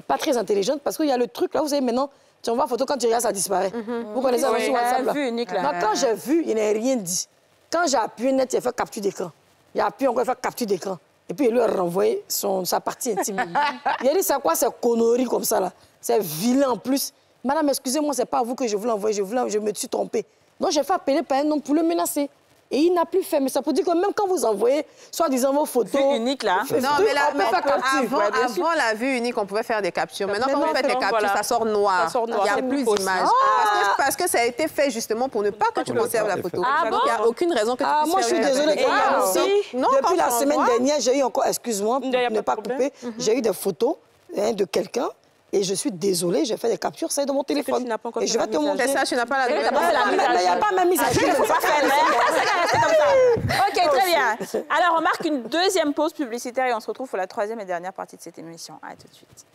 pas très intelligentes? Parce qu'il y a le truc, là, vous savez, maintenant, tu envoies photo, quand tu regardes, ça disparaît. Vous connaissez ça sur WhatsApp, là? Moi, quand j'ai vu, il n'a rien dit. Quand j'ai appuyé net, il a fait capture d'écran. Il a appuyé encore, il a fait capture d'écran. Et puis, il lui a renvoyé sa partie intime. Il a dit, c'est quoi ces conneries comme ça, là? C'est vilain en plus. Madame, excusez-moi, c'est pas à vous que je voulais envoyer, je me suis trompée. Donc, j'ai fait appeler par un homme pour le menacer. Et il n'a plus fait. Mais ça peut dire que même quand vous envoyez, soi-disant vos photos... Vue unique, là. Non, mais avant la vue unique, on pouvait faire des captures. Maintenant, quand vous faites des captures, ça sort noir. Il n'y a plus d'images. Parce que ça a été fait justement pour ne pas que tu conserves la photo. Donc, il n'y a aucune raison que tu puisses moi, je suis désolée. Depuis la semaine dernière, j'ai eu encore... Excuse-moi, pour ne pas couper. J'ai eu des photos de quelqu'un. Et je suis désolée, j'ai fait des captures, c'est dans mon téléphone. Et je vais te montrer. C'est ça, tu n'as pas la mise à jour. Il n'y a pas ma mise à jour. Il ne faut pas faire comme ça. OK, très bien. Alors, on marque une deuxième pause publicitaire et on se retrouve pour la troisième et dernière partie de cette émission. À tout de suite.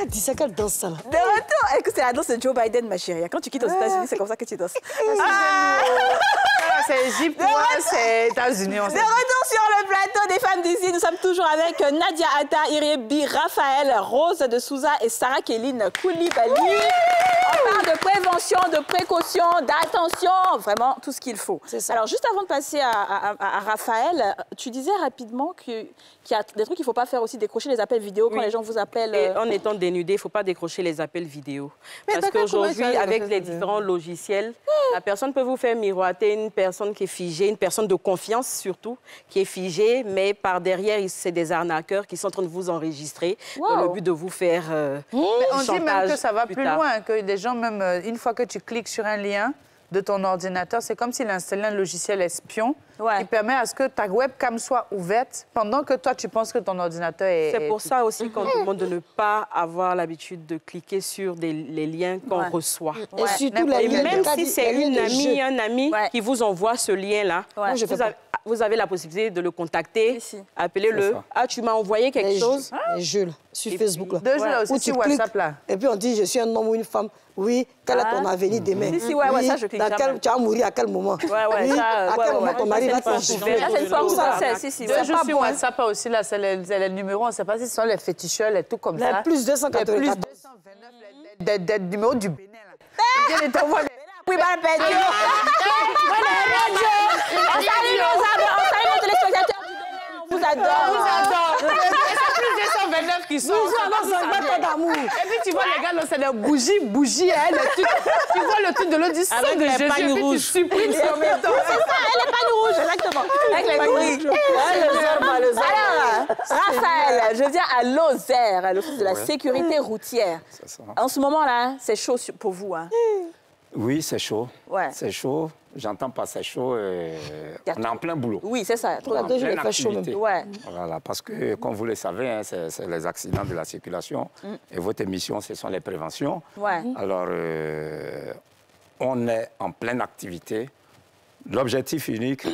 Dis ça, qu'elle danse ça là. De retour. Écoute, c'est la danse de Joe Biden, ma chérie. Quand tu quittes aux États-Unis, c'est comme ça que tu danses. C'est Égypte, moi, c'est États-Unis. De retour sur le plateau des femmes d'ici, nous sommes toujours avec Nadia Atta, Iriébi, Raphaël, Rose de Souza et Sarah Kéline Koulibaly. On parle de prévention, de précaution, d'attention, vraiment tout ce qu'il faut. Alors, juste avant de passer à Raphaël, tu disais rapidement qu'il y a des trucs qu'il ne faut pas faire aussi, décrocher les appels vidéo quand les gens vous appellent. Et en étant dénudé, il ne faut pas décrocher les appels vidéo. Parce qu'aujourd'hui, avec les différents logiciels, la personne peut vous faire miroiter une personne qui est figée, une personne de confiance surtout, qui est figée, mais par derrière, c'est des arnaqueurs qui sont en train de vous enregistrer dans le but de vous faire on dit même que ça va plus loin, que des gens, même une fois que tu cliques sur un lien de ton ordinateur, c'est comme s'il installait un logiciel espion qui permet à ce que ta webcam soit ouverte pendant que toi, tu penses que ton ordinateur est... C'est pour ça aussi qu'on demande de ne pas avoir l'habitude de cliquer sur les liens qu'on reçoit. Et surtout les liens, même si c'est une amie, un ami qui vous envoie ce lien-là, vous avez la possibilité de le contacter, appelez-le. Ah, tu m'as envoyé quelque chose? Les jeux, là, sur Facebook, là. Deux jeux, là aussi, sur WhatsApp, là. Et puis on dit, je suis un homme ou une femme. Oui, quel est ton avenir demain? Oui, ça, je clique jamais. Tu vas mourir à quel moment? Oui, à quel moment ton mari va te changer? Là, c'est une forme ça. Deux jeux sur WhatsApp aussi, là, c'est les numéros, on ne sait pas si ce sont les féticheurs, et tout comme ça. Plus 294. Plus 229, des numéros du Bénin, là. Il t'envoie les... Oui, bah, on salue nos téléspectateurs du Bénin, on vous adore. On vous adore. Et c'est plus 229 qui sont. Et puis tu vois les gars, là, c'est des bougies, hein, tu vois le truc de l'autre du sang de Jésus, et puis tu supprimes sur mes temps. C'est ça, elle est pas rouge, exactement. Avec les rouges. Alors, Raphaël, je viens à Lozère, l'Office de la sécurité routière. En ce moment-là, c'est chaud pour vous, hein? Oui, c'est chaud. Ouais. C'est chaud. J'entends pas c'est chaud. On est en plein boulot. Oui, c'est ça. En pleine activité. Ouais. Voilà, parce que, comme vous le savez, hein, c'est les accidents de la circulation. Et votre émission, ce sont les préventions. Ouais. Alors, on est en pleine activité. L'objectif unique,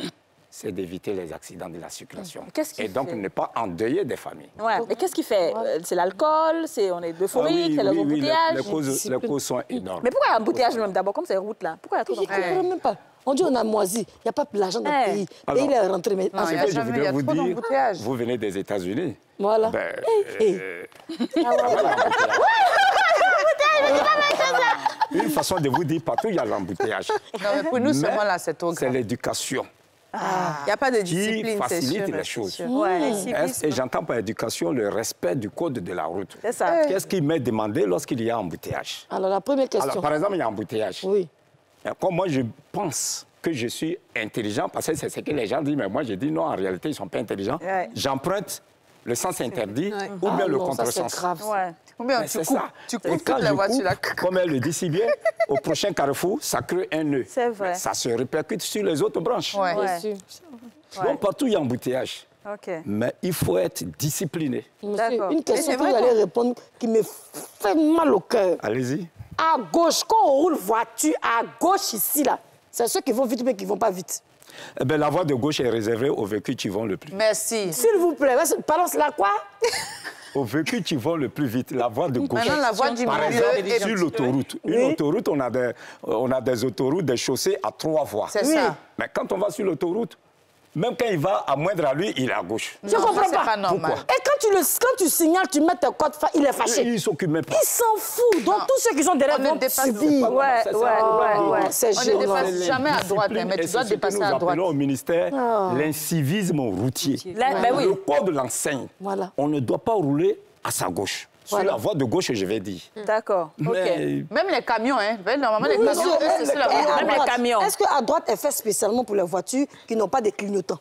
c'est d'éviter les accidents de la circulation. Et donc, ne pas endeuiller des familles. Ouais. Mais qu'est-ce qui fait? C'est l'alcool? On est euphorique? C'est l'embouteillage? Les causes sont énormes. Mais pourquoi l'embouteillage même d'abord, comme ces routes là? Pourquoi il y a trop d'embouteillage? Je ne comprends même pas. On dit on a moisi. Il n'y a pas l'argent dans le pays. Le pays est rentré. Mais je voudrais vous dire, vous venez des États-Unis. Voilà. une façon de vous dire partout, il y a l'embouteillage. Non, mais pour nous seulement, là, c'est trop grave. C'est l'éducation. Il n'y a pas de discipline, qui facilite les choses. Et j'entends par éducation le respect du code de la route. C'est ça. Qu'est-ce qui m'est demandé lorsqu'il y a embouteillage? Alors, la première question. Alors, par exemple, il y a embouteillage. Oui. Comme moi, je pense que je suis intelligent, parce que c'est ce que les gens disent, mais moi, je dis non, en réalité, ils ne sont pas intelligents. Ouais. J'emprunte le sens interdit ou bien le contresens. C'est grave. Ouais. Ou bien tu coupes la voiture là. Comme elle le dit si bien, au prochain carrefour, ça crée un nœud. C'est vrai. Ça se répercute sur les autres branches. Ouais. Donc, partout, il y a embouteillage. Okay. Mais il faut être discipliné. Monsieur, une question que vous allez répondre qui me fait mal au cœur. Allez-y. À gauche, quand on roule voiture, à gauche ici, là, c'est ceux qui vont vite mais qui ne vont pas vite. Eh bien, la voie de gauche est réservée aux véhicules qui vont le plus. Merci. S'il vous plaît, balance là quoi? Aux véhicules qui vont le plus vite, la voie de gauche. Maintenant, la voie du par milieu exemple, sur l'autoroute. Une autoroute, on a des autoroutes, des chaussées à 3 voies. C'est ça. Mais quand on va sur l'autoroute, même quand il va à moindre à lui, il est à gauche. Je ne comprends pas. Pourquoi? Et quand tu signales, tu mets tes codes, il est fâché. Il ne s'occupe même pas. Il s'en fout. Donc, tous ceux qui sont derrière vont subir. Ouais. C'est on ne dépasse jamais à droite, mais tu dois dépasser à droite. Nous appelons au ministère l'incivisme routier. Le code l'enseigne. Voilà. On ne doit pas rouler à sa gauche. Sur la voie de gauche, je vais dire. D'accord. Mais... Même les camions, hein. Normalement, les camions, c'est la voie. Même les camions. Est-ce qu'à droite est fait spécialement pour les voitures qui n'ont pas de clignotants?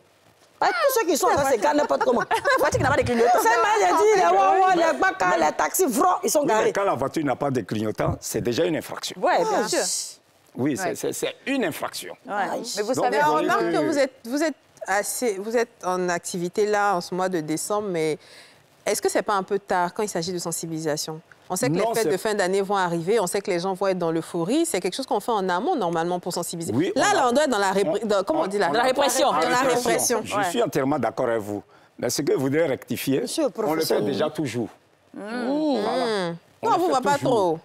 Tous ceux qui sont là, c'est garés n'importe comment. La voiture qui n'a pas de clignotants. C'est mal, dit, les wawa, les baka, les taxis, ils sont garés. Mais quand la voiture n'a pas de clignotants, c'est déjà une infraction. Oui, bien sûr. Oui, c'est une infraction. Mais vous savez, on remarque que vous êtes en activité là, en ce mois de décembre, mais est-ce que ce n'est pas un peu tard quand il s'agit de sensibilisation? On sait que les fêtes de fin d'année vont arriver, on sait que les gens vont être dans l'euphorie. C'est quelque chose qu'on fait en amont, normalement, pour sensibiliser. Oui, là, on doit être dans la répression. Dans la répression. Je suis entièrement d'accord avec vous. Mais ce que vous devez rectifier, on le fait déjà toujours. Voilà. Non, on ne vous voit pas trop.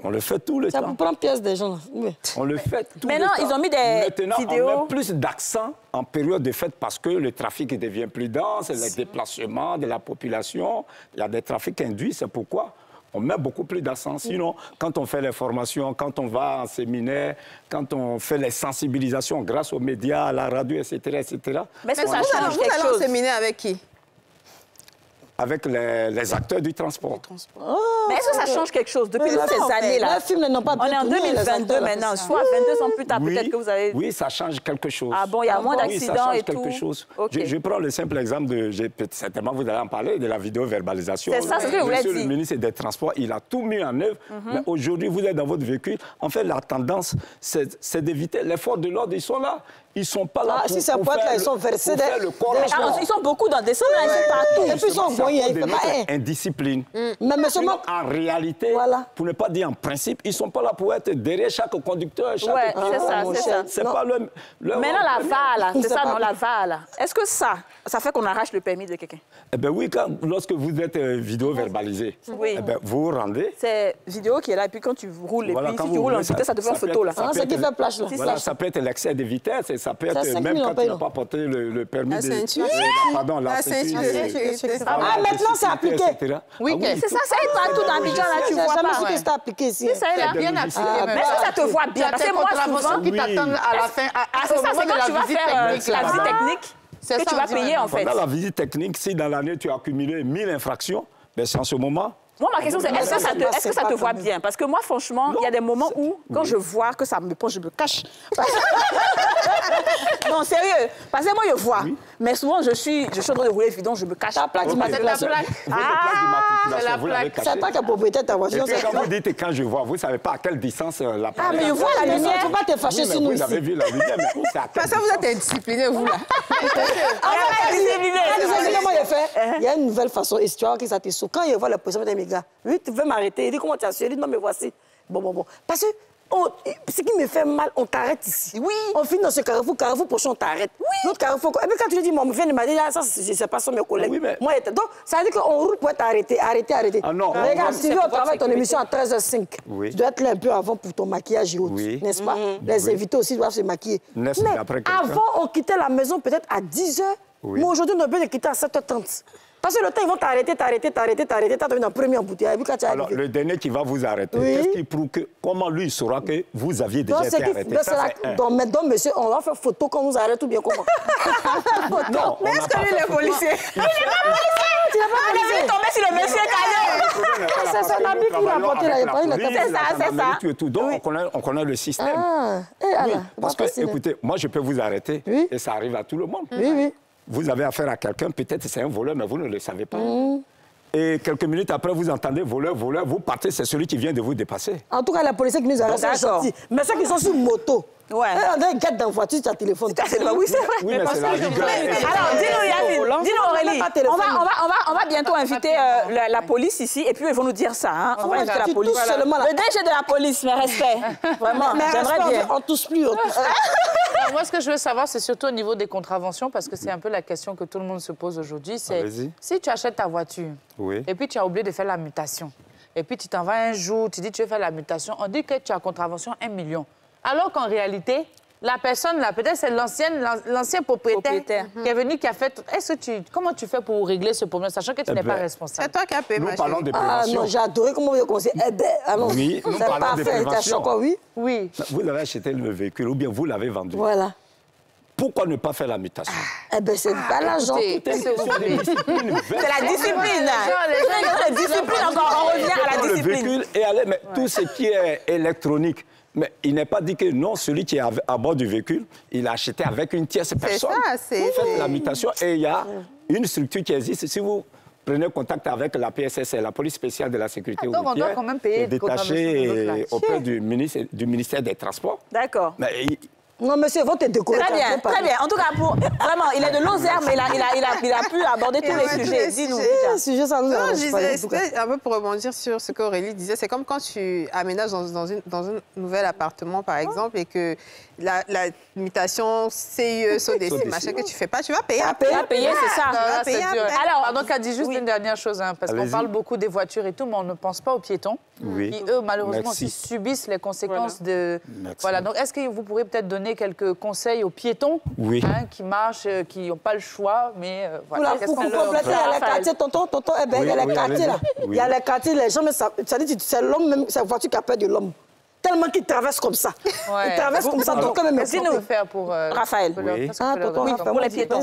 On le fait tout le temps. Ça vous prend pièce des gens. Oui. On le fait tout Maintenant, le temps. Ils ont mis des vidéos. On met plus d'accent en période de fête parce que le trafic devient plus dense, les déplacements de la population, il y a des trafics induits, c'est pourquoi on met beaucoup plus d'accent. Sinon, quand on fait les formations, quand on va en séminaire, quand on fait les sensibilisations grâce aux médias, à la radio, etc., etc. Mais est-ce que ça change quelque chose? Vous allez en séminaire avec qui? Avec les acteurs du transport. Mais est-ce que ça change quelque chose depuis toutes ces années-là? On est en 2022 maintenant, soit 22 ans plus tard, peut-être que vous avez... Oui, ça change quelque chose. Ah bon, il y a moins d'accidents et tout? Oui, ça change quelque chose. Je prends le simple exemple certainement vous allez en parler, de la vidéo-verbalisation. C'est ça, c'est ce que je voulais dire. Monsieur le ministre des Transports, il a tout mis en œuvre. Mais aujourd'hui, vous êtes dans votre véhicule. En fait, la tendance, c'est d'éviter. Les forces de l'ordre, ils sont là. Ils ne sont pas là si ça peut être là, ils sont versés ils sont beaucoup dans des salles, ils sont partout. Et puis ils sont envoyés. Indiscipline. Mais seulement... En réalité, pour ne pas dire en principe, ils ne sont pas là pour être derrière chaque conducteur. Oui, c'est ça, c'est ça. C'est pas leur... Maintenant, la VA, c'est ça, non, la VA, là. Est-ce que ça fait qu'on arrache le permis de quelqu'un? Eh bien oui, lorsque vous êtes vidéo verbalisé, eh bien, vous vous rendez. C'est vidéo qui est là, et puis quand tu roules, et puis si tu roules en vitesse, ça te fait une photo, là. C'est qui fait plage, là. Voilà, ça peut être l'excès de vitesse, et ça peut être même quand tu n'as pas porté le permis de... Pardon, la ceinture. Ah, maintenant, c'est appliqué. Oui, c'est ça, ça aide partout dans Abidjan, là, tu vois pas. Jamais su que c'est appliqué ici. C'est bien appliqué. Mais est-ce que ça te voit bien? Parce que moi, souvent... qui t'attendent à la fin. C'est ça, c'est quand tu vas faire la visite technique que tu vas payer, en fait. Pendant la visite technique, si dans l'année, tu as accumulé 1000 infractions, c'est en ce moment... Moi, ma question, c'est est-ce que ça te voit bien? Parce que moi, franchement, il y a des moments où, quand je vois que ça me prend, je me cache. Non, sérieux. Parce que moi, je vois. Mais souvent, je suis en train de rouler évidemment, je me cache. Ta plaque d'immatriculation. C'est la plaque. C'est pas que propriétaire de ta voiture. Et puis, quand vous dites quand je vois, vous ne savez pas à quelle distance la plaque. Ah, mais je vois la lumière. Il ne faut pas te fâcher sur nous ici. Vous avez vu la lumière, mais c'est à quelle distance? Ça, vous êtes indiscipliné, vous, là. Il y a une nouvelle façon, histoire qui s'attire. Quand il voit la position des gars, oui, tu veux m'arrêter. Il dit, comment tu as su? Il dit, non, mais voici. Bon. Parce que ce qui me fait mal, on t'arrête ici. Oui. On finit dans ce carrefour prochain, on t'arrête. Oui. L'autre carrefour. Et puis quand tu lui dis, on me vient de me dire, ça, c'est pas ça, mes collègues. Oui, mais... Donc, ça veut dire qu'on roule pour être arrêté. Ah non. Regarde, tu viens au travail, ton émission à 13h05. Oui. Tu dois être là un peu avant pour ton maquillage et autres. Oui. N'est-ce pas? Les invités aussi doivent se maquiller. Mais avant, on quittait la maison peut-être à 10h. Oui. Mais aujourd'hui, on a besoin de quitter à 7h30. Parce que le temps, ils vont t'arrêter, t'as dans le premier embouteillage. Alors, le dernier qui va vous arrêter, qu'est-ce qui prouve que... Comment lui, il saura que vous aviez déjà été arrêté? Donc, monsieur, on va faire photo quand on nous arrête ou bien comment? Non, mais est-ce que lui, il est policier? Il n'est pas policier! Tu n'es pas policier! Il est tombé sur le monsieur Caillot! C'est son ami qui l'a porté là. C'est ça. Donc, on connaît le système. Parce que, écoutez, moi, je peux vous arrêter et ça arrive à tout le monde. Oui. Vous avez affaire à quelqu'un, peut-être c'est un voleur, mais vous ne le savez pas. Et quelques minutes après, vous entendez voleur, vous partez, c'est celui qui vient de vous dépasser. En tout cas, la police qui nous arrête, c'est gentil. Mais ceux qui sont sur moto, on a une garde dans la voiture, tu as téléphone. Oui, c'est vrai. Oui, mais c'est la rigueur. Alors, dis-nous, Yasmine, dis-nous, Aurélie, on va bientôt inviter la police ici, et puis ils vont nous dire ça. Hein. On va inviter la police. Le DG de la police, mais respect. Vraiment, j'aimerais bien. On tousse plus, Moi, ce que je veux savoir, c'est surtout au niveau des contraventions, parce que c'est un peu la question que tout le monde se pose aujourd'hui. C'est si tu achètes ta voiture, et puis tu as oublié de faire la mutation, et puis tu t'en vas un jour, tu dis tu veux faire la mutation, on dit que tu as contravention 1 million. Alors qu'en réalité, la personne, là, peut-être c'est l'ancien propriétaire qui est venu, qui a fait... Comment tu fais pour régler ce problème, sachant que tu n'es pas responsable? C'est toi qui as payé, Nous parlons de prévention. Ah non, j'ai adoré comment vous avez commencé. Oui, nous parlons de prévention. Oui. Vous avez acheté le véhicule ou bien vous l'avez vendu. Voilà. Pourquoi ne pas faire la mutation? Eh bien, c'est pas l'argent. C'est la discipline. La discipline, encore, on revient à la discipline. Le véhicule est allé, mais tout ce qui est électronique, mais il n'est pas dit que non, celui qui est à bord du véhicule, il a acheté avec une tierce personne. C'est ça, vous faites la mutation et il y a une structure qui existe. Si vous prenez contact avec la PSS, la police spéciale de la sécurité routière, on doit quand même payer détachée auprès du ministère des Transports. D'accord. Non, monsieur, votre décoration. Très bien. En tout cas, vraiment, il est de Lozère, mais il a pu aborder tous les sujets. Dis-nous. C'était un peu pour rebondir sur ce qu'Aurélie disait. C'est comme quand tu aménages dans un nouvel appartement, par exemple, et que la mutation CIE, SODC, machin que tu fais pas, tu vas payer. Tu vas payer, c'est ça. Alors, pardon, qu'elle dit juste une dernière chose, parce qu'on parle beaucoup des voitures et tout, mais on ne pense pas aux piétons, qui, eux, malheureusement, aussi subissent les conséquences de... Voilà, donc est-ce que vous pourrez peut-être donner quelques conseils aux piétons qui marchent, qui n'ont pas le choix, mais voilà. Pour compléter, il y a les quartiers, tonton, il y a les quartiers, là. Il y a les quartiers, les gens, mais ça dit c'est l'homme même, c'est la voiture qui a peur de l'homme. Tellement qu'il traverse comme ça. Il traverse comme ça, donc quand même... Dis-nous faire pour... Raphaël. Pour les piétons.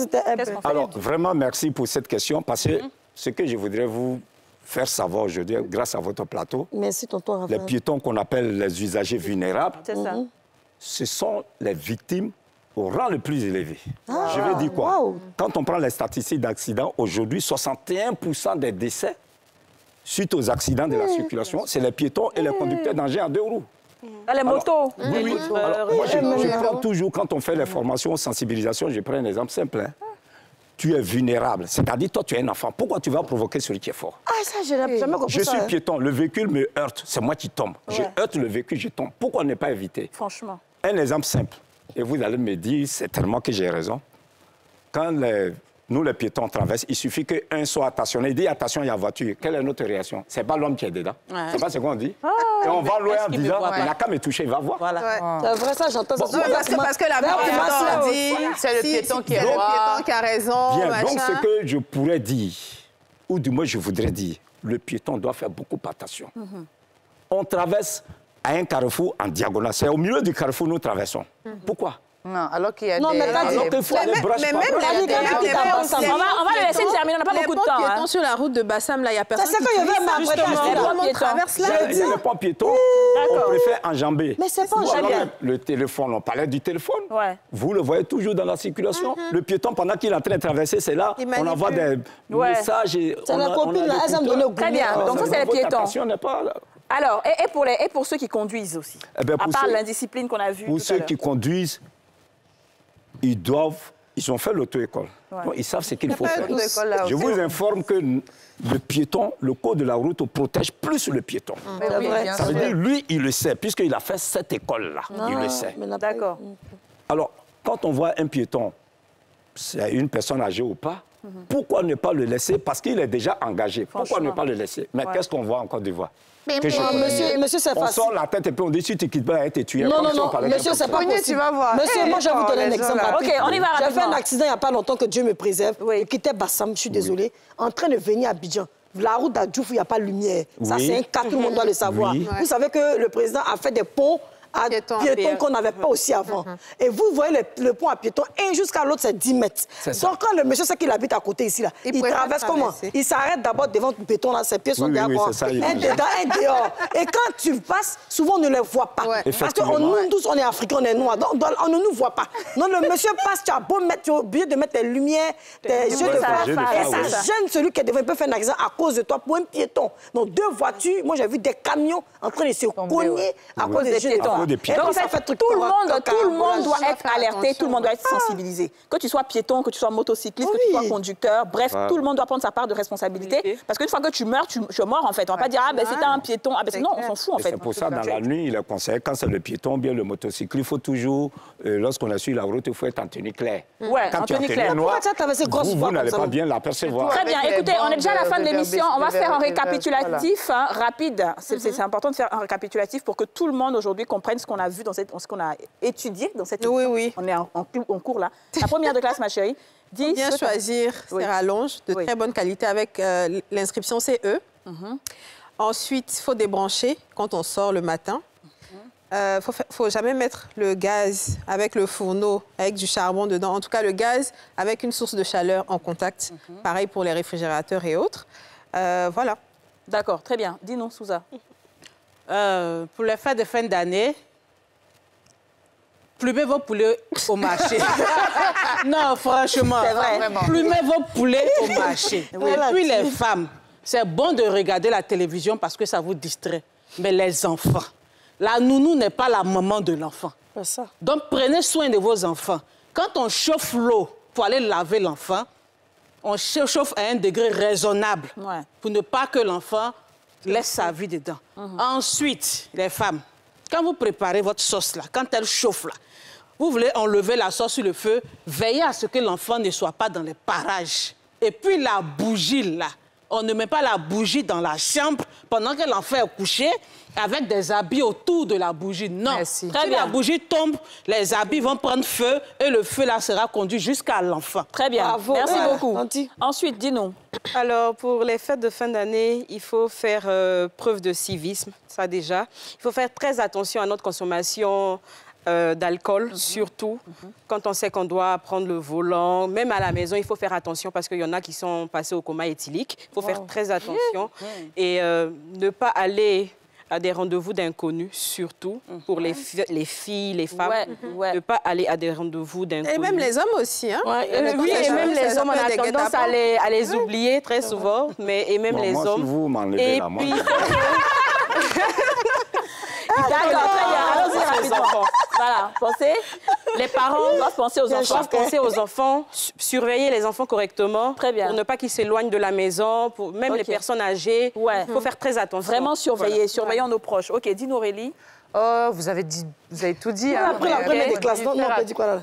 Alors, vraiment, merci pour cette question, parce que ce que je voudrais vous faire savoir aujourd'hui, grâce à votre plateau, merci, tonton Raphaël. Les piétons qu'on appelle les usagers vulnérables, ce sont les victimes au rang le plus élevé. Je veux dire quoi? Quand on prend les statistiques d'accidents, aujourd'hui, 61% des décès suite aux accidents de la circulation, c'est les piétons et les conducteurs d'engins à 2 roues. Les motos. Oui. Alors, moi, je prends toujours, quand on fait les formations, sensibilisation, je prends un exemple simple. Tu es vulnérable, c'est-à-dire toi, tu es un enfant. Pourquoi tu vas provoquer celui qui est fort? Ah, ça, je n'ai jamais compris ça. Je suis piéton, le véhicule me heurte, c'est moi qui tombe. Je heurte le véhicule, je tombe. Pourquoi ne pas éviter? Franchement. Un exemple simple, et vous allez me dire certainement que j'ai raison. Quand nous, les piétons, traversent, il suffit qu'un soit attentionné. Il dit attention, il y a voiture. Quelle est notre réaction? Ce n'est pas l'homme qui est dedans. C'est pas ce qu'on dit. Et on va loin en disant il n'a qu'à me toucher, il va voir. C'est vrai, ça, j'entends ça. Parce que la mère dit c'est le piéton qui a raison. Bien, donc ce que je pourrais dire, ou du moins je voudrais dire, le piéton doit faire beaucoup attention. On traverse à un carrefour en diagonale. C'est au milieu du carrefour nous traversons. Pourquoi? Non, alors qu'il y a des... Alors qu'il faut aller broche mais même on va le laisser terminer, on n'a pas beaucoup de temps. Les piétons sur la route de Bassam, là, il n'y a personne qui traverse là. Il y a les ponts piétons, on préfère enjamber. Mais c'est pas enjamber. Le téléphone, on parlait du téléphone. Vous le voyez toujours dans la circulation. Le piéton, pendant qu'il est en train de traverser, c'est là, on envoie des messages. C'est la copine, là, elles ont donné au Très bien, donc ça, c'est les piétons. Attention n'est pas là. Alors, et pour ceux qui conduisent aussi, à part l'indiscipline qu'on a vue. Pour ceux qui conduisent, ils ont fait l'auto-école. Ils savent ce qu'il faut faire. Je vous informe que le piéton, le code de la route protège plus le piéton. Ça veut dire, lui, il le sait, puisqu'il a fait cette école-là. Il le sait. D'accord. Alors, quand on voit un piéton, c'est une personne âgée ou pas, Pourquoi ne pas le laisser? Parce qu'il est déjà engagé. Pourquoi ne pas le laisser? Mais qu'est-ce qu'on voit en Côte d'Ivoire? Monsieur, c'est facile. On sort la tête et puis on dit si tu quittes pas, elle te tue. Non, monsieur, c'est pas possible. Tu vas voir. Monsieur, moi, je vais vous donner un exemple rapide. OK, on y va rapidement. J'ai fait un accident il n'y a pas longtemps, que Dieu me préserve. Je quittais Bassam, je suis désolée, en train de venir à Abidjan. La route d'Adjouf, il n'y a pas de lumière. Ça, c'est un cas, tout le monde doit le savoir. Vous savez que le président a fait des ponts à piétons qu'on n'avait pas aussi avant. Et vous voyez le pont à piétons, et jusqu'à l'autre, c'est 10 mètres. Donc, quand le monsieur sait qu'il habite à côté ici, là, il traverse comment? Il s'arrête d'abord devant le béton, là, ses pieds sont derrière moi. Un dedans, un dehors. Et quand tu passes, souvent, on ne les voit pas. Parce que nous tous, on est africains, on est noirs. Donc, on ne nous voit pas. Donc, le monsieur passe, tu as beau mettre, tu es obligé de mettre tes lumières, tes yeux de phare. Et ça gêne celui qui devrait faire un accident à cause de toi pour un piéton. Donc, 2 voitures, moi, j'ai vu des camions en train de se cogner à cause des piétons. Donc, tout le monde doit être alerté, tout le monde doit être sensibilisé. Que tu sois piéton, que tu sois motocycliste, que tu sois conducteur, bref, tout le monde doit prendre sa part de responsabilité. Parce qu'une fois que tu meurs, je meurs en fait. On va pas dire, ah ben c'était un piéton. Ah ben non, on s'en fout en fait. C'est pour ça, dans la nuit, il est conseillé, quand c'est le piéton, bien le motocycliste, il faut toujours, lorsqu'on est sur la route, il faut être en tenue claire. Ouais, en tenue claire. Vous n'allez pas bien l'apercevoir. Très bien, écoutez, on est déjà à la fin de l'émission. On va faire un récapitulatif rapide. C'est important de faire un récapitulatif pour que tout le monde aujourd'hui comprenne ce qu'on a vu dans cette, ce qu'on a étudié dans cette émission. Oui. On est en cours là. La première de classe, ma chérie. Bien choisir ses rallonges de très bonne qualité avec l'inscription CE. Ensuite, il faut débrancher quand on sort le matin. Il faut jamais mettre le gaz avec le fourneau, avec du charbon dedans. En tout cas, le gaz avec une source de chaleur en contact. Pareil pour les réfrigérateurs et autres. Voilà. D'accord, très bien. Dis-nous, Souza. Pour les fêtes de fin d'année, plumez vos poulets au marché. Non, franchement. C'est vrai. Plumez vos poulets au marché. Et puis les femmes, c'est bon de regarder la télévision parce que ça vous distrait. Mais les enfants, la nounou n'est pas la maman de l'enfant. Donc prenez soin de vos enfants. Quand on chauffe l'eau pour aller laver l'enfant, on chauffe à un degré raisonnable pour ne pas que l'enfant laisse sa vie dedans. Ensuite, les femmes, quand vous préparez votre sauce, là, quand elle chauffe, là, vous voulez enlever la sauce sur le feu, veillez à ce que l'enfant ne soit pas dans les parages. Et puis la bougie, là, on ne met pas la bougie dans la chambre pendant que l'enfant est couché avec des habits autour de la bougie. Non. Merci. Si la bougie tombe, les habits vont prendre feu et le feu, là, sera conduit jusqu'à l'enfant. Très bien. Bravo. Merci beaucoup. Ensuite, dis-nous. Alors, pour les fêtes de fin d'année, il faut faire preuve de civisme, ça déjà. Il faut faire très attention à notre consommation d'alcool, surtout quand on sait qu'on doit prendre le volant. Même à la maison, il faut faire attention parce qu'il y en a qui sont passés au coma éthylique. Il faut faire très attention et ne pas aller à des rendez-vous d'inconnus, surtout pour les filles, les femmes. Ne pas aller à des rendez-vous d'inconnus. Et même les hommes aussi. Hein? Oui, et même les hommes, on a tendance à les oublier très souvent. Et même les hommes. Si vous m'enlevez la main. D'accord, très bien. Allons-y rapidement. Voilà, pensez. Les parents doivent penser aux enfants. Doivent penser aux enfants, surveiller les enfants correctement. Très bien. Pour ne pas qu'ils s'éloignent de la maison, pour même les personnes âgées. Il faut faire très attention. Vraiment surveiller, surveillons nos proches. OK, dis-nous Aurélie. Vous avez tout dit. Après la première des classes, non, on peut dire quoi là?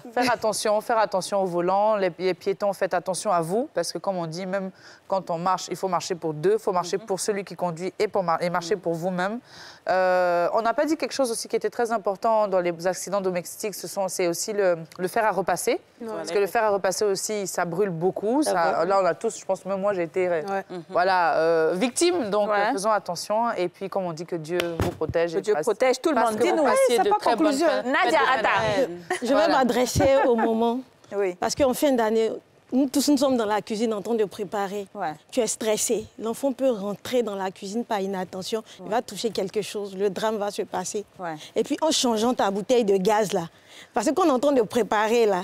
Faire attention au volant. Les piétons, faites attention à vous. Parce que comme on dit, même quand on marche, il faut marcher pour deux. Il faut marcher pour celui qui conduit et marcher pour vous-même. On n'a pas dit quelque chose aussi qui était très important dans les accidents domestiques. C'est aussi le fer à repasser. Parce que le fer à repasser aussi, ça brûle beaucoup. Là, on a tous, je pense, même moi, j'ai été victime. Donc, faisons attention. Et puis, comme on dit, que Dieu vous protège. Que Dieu protège tout le monde. Dis-nous, c'est pas conclusion. Nadia, attends. Je vais m'adresser au moment. Parce qu'en fin d'année, nous tous, nous sommes dans la cuisine en train de préparer. Tu es stressé. L'enfant peut rentrer dans la cuisine par inattention. Il va toucher quelque chose. Le drame va se passer. Et puis, en changeant ta bouteille de gaz, là, parce qu'on est en train de préparer, là,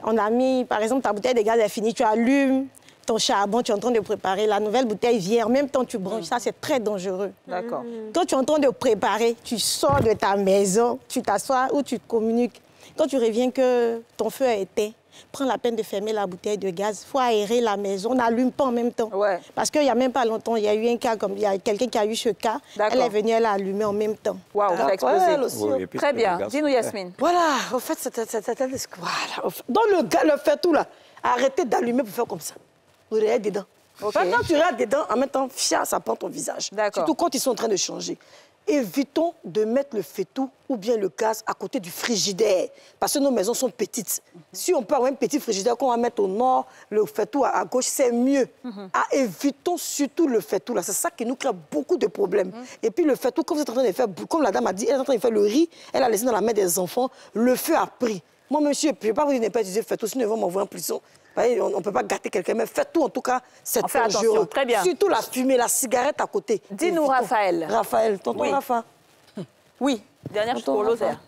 on a mis, par exemple, ta bouteille de gaz est finie, tu allumes ton charbon, tu es en train de préparer, la nouvelle bouteille vient, en même temps tu branches, ça c'est très dangereux. D'accord. Quand tu es en train de préparer, tu sors de ta maison, tu t'assois ou tu communiques. Quand tu reviens que ton feu a éteint, prends la peine de fermer la bouteille de gaz. Il faut aérer la maison, on n'allume pas en même temps. Parce qu'il n'y a même pas longtemps, il y a eu un cas, comme il y a quelqu'un qui a eu ce cas, elle est venue, elle a allumé en même temps. Waouh, ça a explosé. Très bien. Dis-nous, Yasmine. Voilà, au fait, c'était... Voilà. Donc le fait tout là, arrêtez d'allumer pour faire comme ça. réel dedans. Okay. Quand tu regardes dedans, en même temps, ça prend ton visage. Surtout quand ils sont en train de changer. Évitons de mettre le faitout ou bien le gaz à côté du frigidaire, parce que nos maisons sont petites. Si on peut avoir un petit frigidaire qu'on va mettre au nord, le faitout à gauche, c'est mieux. Évitons surtout le faitout, là. C'est ça qui nous crée beaucoup de problèmes. Et puis le faitout, comme vous êtes en train de faire, comme la dame a dit, elle est en train de faire le riz, elle a laissé dans la main des enfants, le feu a pris. Moi, monsieur, je ne vais pas vous dire de ne pas utiliser le faitout, sinon ils vont m'envoyer en prison. On ne peut pas gâter quelqu'un, mais faites tout en tout cas, c'est dangereux. Très bien. Surtout la fumée, la cigarette à côté. Dis-nous, Raphaël. Raphaël, tonton Raphaël. Oui, dernière chose pour Lozère.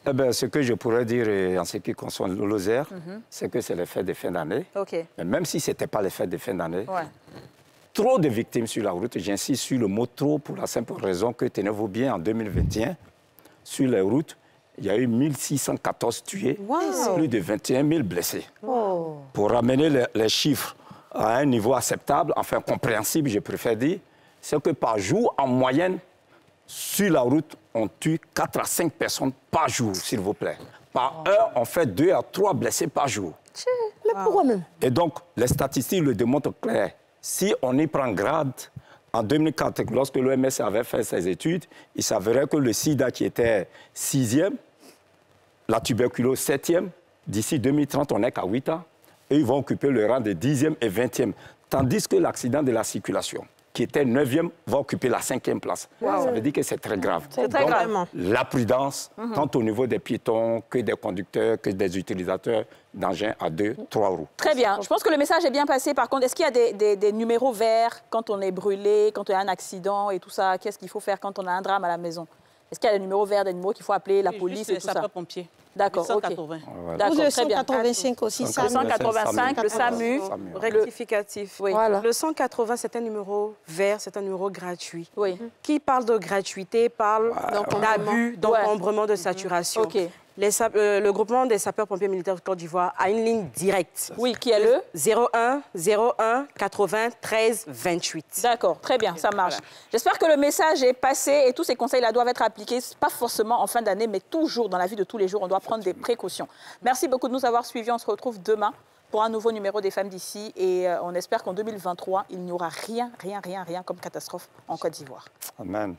Eh bien, ce que je pourrais dire en ce qui concerne Lozère, c'est que c'est les fêtes de fin d'année. Mais même si ce n'était pas les fêtes de fin d'année, trop de victimes sur la route. J'insiste sur le mot « trop » pour la simple raison que, tenez-vous bien, en 2021, sur les routes, il y a eu 1614 tués, plus de 21 000 blessés. Pour ramener les chiffres à un niveau acceptable, enfin compréhensible, je préfère dire, c'est que par jour, en moyenne, sur la route, on tue 4 à 5 personnes par jour, s'il vous plaît. Par heure, on fait 2 à 3 blessés par jour. Mais pourquoi même? Et donc, les statistiques le démontrent clair. Si on y prend grade, en 2004, lorsque l'OMS avait fait ses études, il s'avérait que le sida qui était 6e, la tuberculose 7e, d'ici 2030, on n'est qu'à 8 ans, et ils vont occuper le rang de 10e et 20e. Tandis que l'accident de la circulation, qui était 9e, va occuper la 5e place. Ça veut dire que c'est très grave. C'est très grave. La prudence, tant au niveau des piétons que des conducteurs, que des utilisateurs d'engins à 2, 3 roues. Très bien. Je pense que le message est bien passé. Par contre, est-ce qu'il y a des numéros verts quand on est brûlé, quand il y a un accident et tout ça? Qu'est-ce qu'il faut faire quand on a un drame à la maison? Est-ce qu'il y a des numéros verts, des numéros qu'il faut appeler, la police et tout ça? Les sapeurs-pompiers. D'accord, ok. 180. D'accord, le très bien. 185 aussi. Le 185, le SAMU. Rectificatif. Oui. Voilà. Le 180, c'est un numéro vert, c'est un numéro gratuit. Oui. Qui parle de gratuité parle d'abus, d'encombrement, de saturation. OK. Le groupement des sapeurs-pompiers militaires de Côte d'Ivoire a une ligne directe. Oui, qui est le 01 01 80 13 28. D'accord, très bien, ça marche. Voilà. J'espère que le message est passé et tous ces conseils-là doivent être appliqués, pas forcément en fin d'année, mais toujours dans la vie de tous les jours. On doit prendre des précautions. Merci beaucoup de nous avoir suivis. On se retrouve demain pour un nouveau numéro des Femmes d'ici et on espère qu'en 2023, il n'y aura rien comme catastrophe en Côte d'Ivoire. Amen.